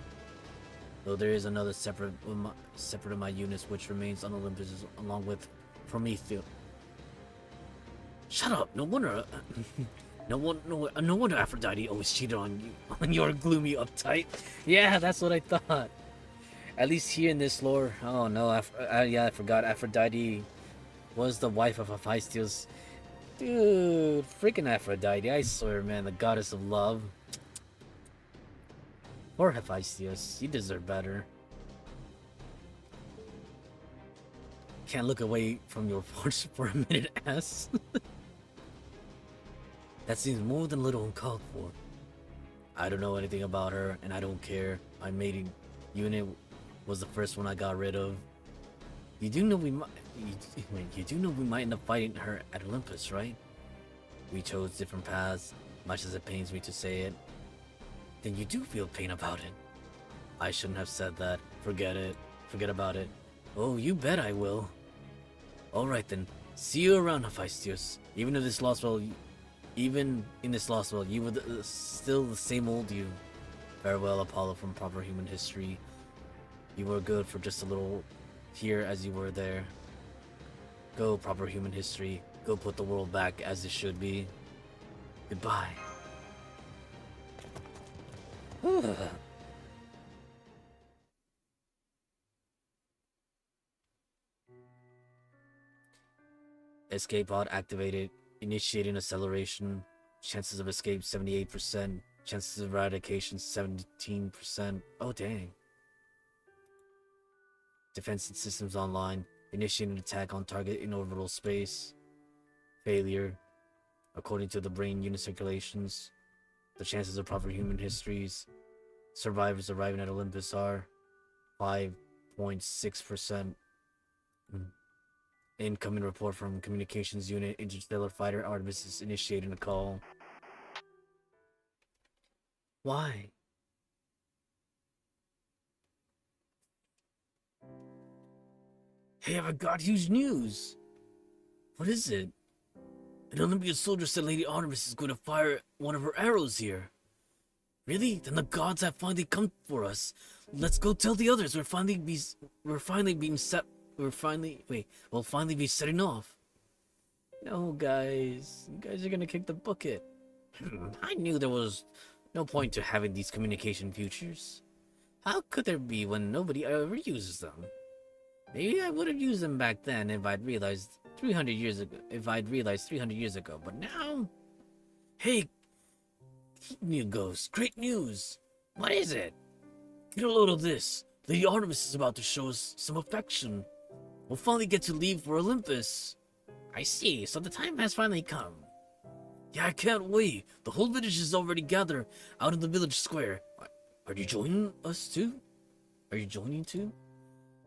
Though there is another separate of my units which remains on Olympus along with Prometheus. Shut up! No wonder. No wonder Aphrodite always cheated on you. On your gloomy uptight. Yeah, that's what I thought. At least here in this lore. Oh no, yeah, I forgot. Aphrodite was the wife of Hephaestus. Dude, freaking Aphrodite, I swear, man, the goddess of love. Poor Hephaestus, you deserve better. Can't look away from your force for a minute, ass. That seems more than little uncalled for. I don't know anything about her, and I don't care. My mating unit was the first one I got rid of. You do know we might. You do know we might end up fighting her at Olympus, right? We chose different paths, much as it pains me to say it. Then you do feel pain about it. I shouldn't have said that. Forget it. Forget about it. Oh, you bet I will. Alright then. See you around, Hephaestus. Even in this lost world, you were still the same old you. Farewell, Apollo from proper human history. You were good for just a little here as you were there. Go, proper human history. Go put the world back as it should be. Goodbye. Escape pod activated. Initiating acceleration. Chances of escape 78%. Chances of eradication 17%. Oh dang. Defense systems online. Initiating attack on target in orbital space. Failure. According to the brain unit circulations, the chances of proper human histories survivors arriving at Olympus are 5.6%. Incoming report from communications unit. Interstellar fighter Artemis is initiating a call. Why? Hey, I've got huge news. What is it? An Olympian soldier said Lady Artemis is going to fire one of her arrows here. Really? Then the gods have finally come for us. Let's go tell the others we'll finally be setting off. No, guys. You guys are gonna kick the bucket. I knew there was no point to having these communication features. How could there be when nobody ever uses them? Maybe I would have used them back then if I'd realized 300 years ago, but now... Hey, new ghost, great news! What is it? Get a load of this. Lady Artemis is about to show us some affection. We'll finally get to leave for Olympus. I see, so the time has finally come. Yeah, I can't wait. The whole village is already gathered out in the village square. Are you joining us too? Are you joining too?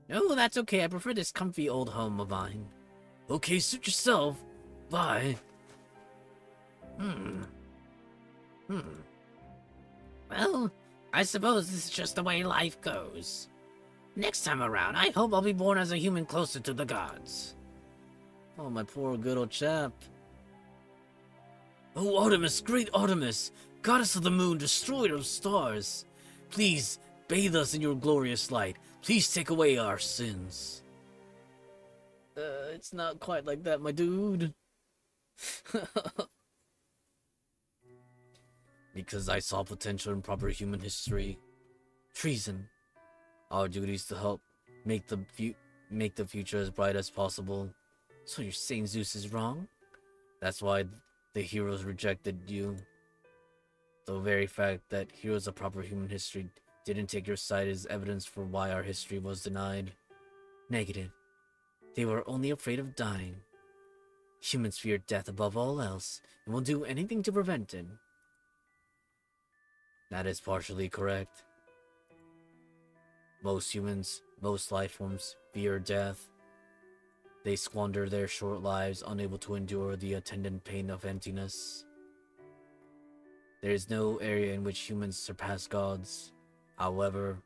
No, that's okay. I prefer this comfy old home of mine. Okay, suit yourself. Bye. Well, I suppose this is just the way life goes. Next time around, I hope I'll be born as a human closer to the gods. Oh, my poor good old chap. Oh, Artemis, great Artemis, goddess of the moon, destroyer of stars. Please, bathe us in your glorious light. Please take away our sins. It's not quite like that, my dude. Because I saw potential in proper human history. Treason. Our duty is to help make the future as bright as possible. So you're saying Zeus is wrong? That's why the heroes rejected you. The very fact that heroes of proper human history didn't take your side is evidence for why our history was denied. Negative. They were only afraid of dying. Humans fear death above all else, and will do anything to prevent it. That is partially correct. Most humans, most life forms, fear death. They squander their short lives, unable to endure the attendant pain of emptiness. There is no area in which humans surpass gods. However,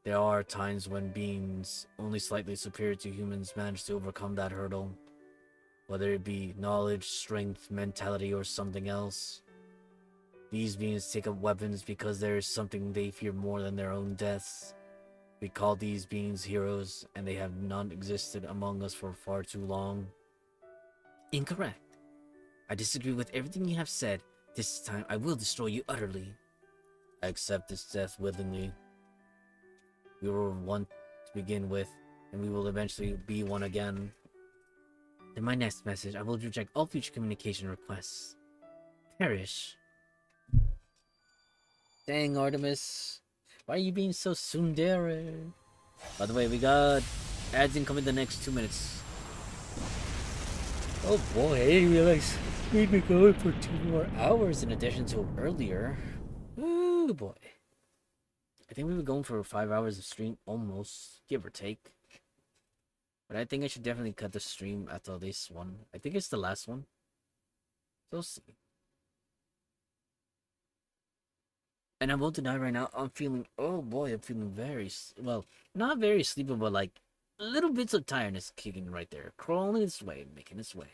there are times when beings only slightly superior to humans manage to overcome that hurdle. Whether it be knowledge, strength, mentality, or something else. These beings take up weapons because there is something they fear more than their own deaths. We call these beings heroes, and they have not existed among us for far too long. Incorrect. I disagree with everything you have said. This time I will destroy you utterly. I accept this death willingly. We were one to begin with, and we will eventually be one again. In my next message, I will reject all future communication requests. Perish. Dang, Artemis. Why are you being so tsundere? By the way, we got ads incoming the next 2 minutes. Oh boy, I didn't realize we'd be going for 2 more hours in addition to earlier. Ooh boy. I think we were going for 5 hours of stream, almost, give or take. But I think I should definitely cut the stream after this one. I think it's the last one. So we'll see. And I won't deny right now, I'm feeling, oh boy, I'm feeling very, well, not very sleepy, but like, little bits of tiredness kicking right there. Crawling its way, making its way.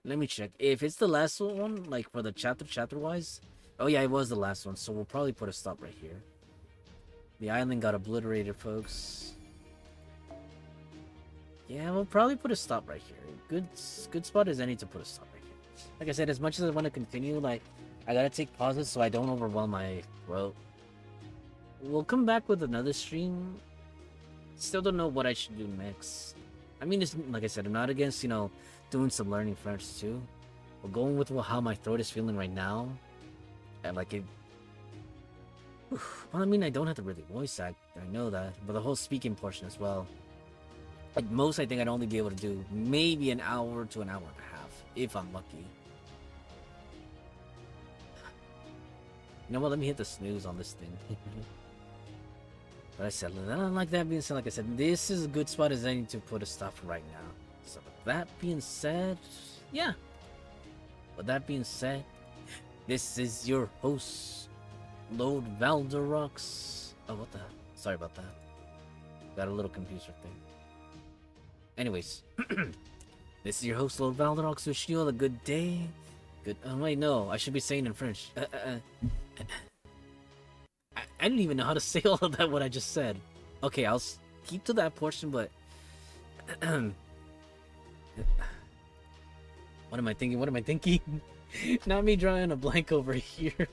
Let me check. If it's the last one, like for the chapter-wise, oh yeah, it was the last one, so we'll probably put a stop right here. The island got obliterated, folks. Yeah, we'll probably put a stop right here. Good spot as any to put a stop right here. Like I said, as much as I want to continue, like, I gotta take pauses so I don't overwhelm my throat. We'll come back with another stream. Still don't know what I should do next. I mean, it's, like I said, I'm not against, you know, doing some learning French too. But going with how my throat is feeling right now, and like it... Well, I mean, I don't have to really voice act, I know that, but the whole speaking portion as well. At most, I think I'd only be able to do maybe an hour to an hour and a half, if I'm lucky. You know what, let me hit the snooze on this thing. But I said, like that being said, like I said, this is a good spot as any to put a stop right now. So with that being said, yeah. With that being said, this is your host, Lord Valderox. Oh, what the? Sorry about that. Got a little computer thing. Anyways, This is your host, Lord Valderox, wishing you all a good day. Good. Oh, wait, no. I should be saying in French. I didn't even know how to say all of that, what I just said. Okay, I'll keep to that portion, but... What am I thinking? What am I thinking? Not me drawing a blank over here.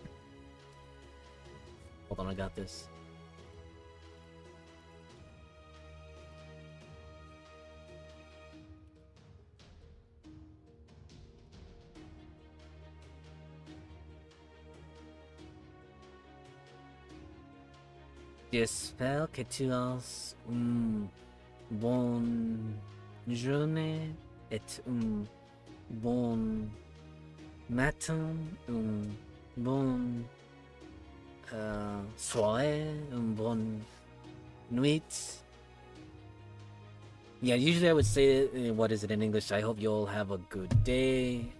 Hold on, I got this. J'espère que tu as une bonne journée et un bon matin, une bonne soirée, une bonne nuit. Yeah, usually I would say, what is it in English? I hope you all have a good day,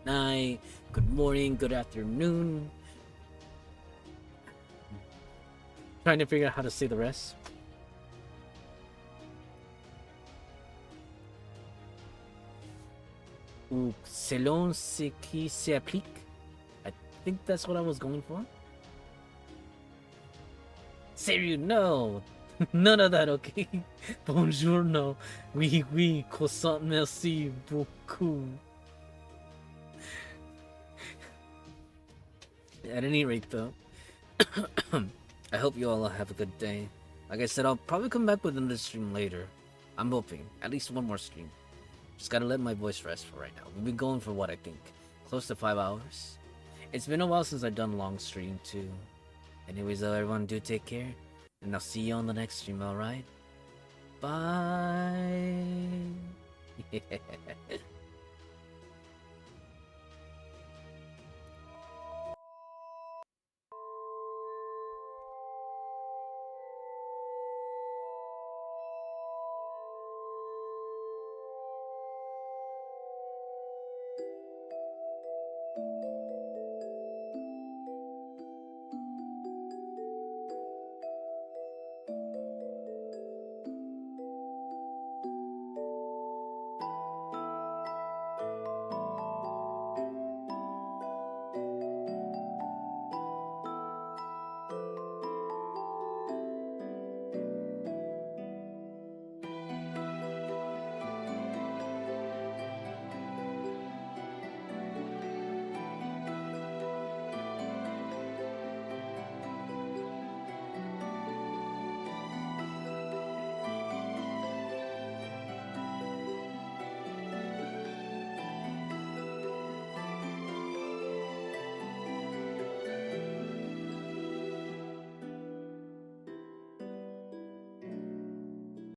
night, good morning, good afternoon. Trying to figure out how to say the rest. Ou selon ce qui s'applique. I think that's what I was going for. Sérieux, no! None of that, okay? Bonjour, no. Oui, oui, croissant, merci beaucoup. At any rate, though, I hope you all have a good day. Like I said, I'll probably come back with another stream later. I'm hoping. At least one more stream. Just gotta let my voice rest for right now. We'll be going for what I think. Close to 5 hours. It's been a while since I've done long stream too. Anyways, though, everyone do take care. And I'll see you on the next stream, alright? Bye!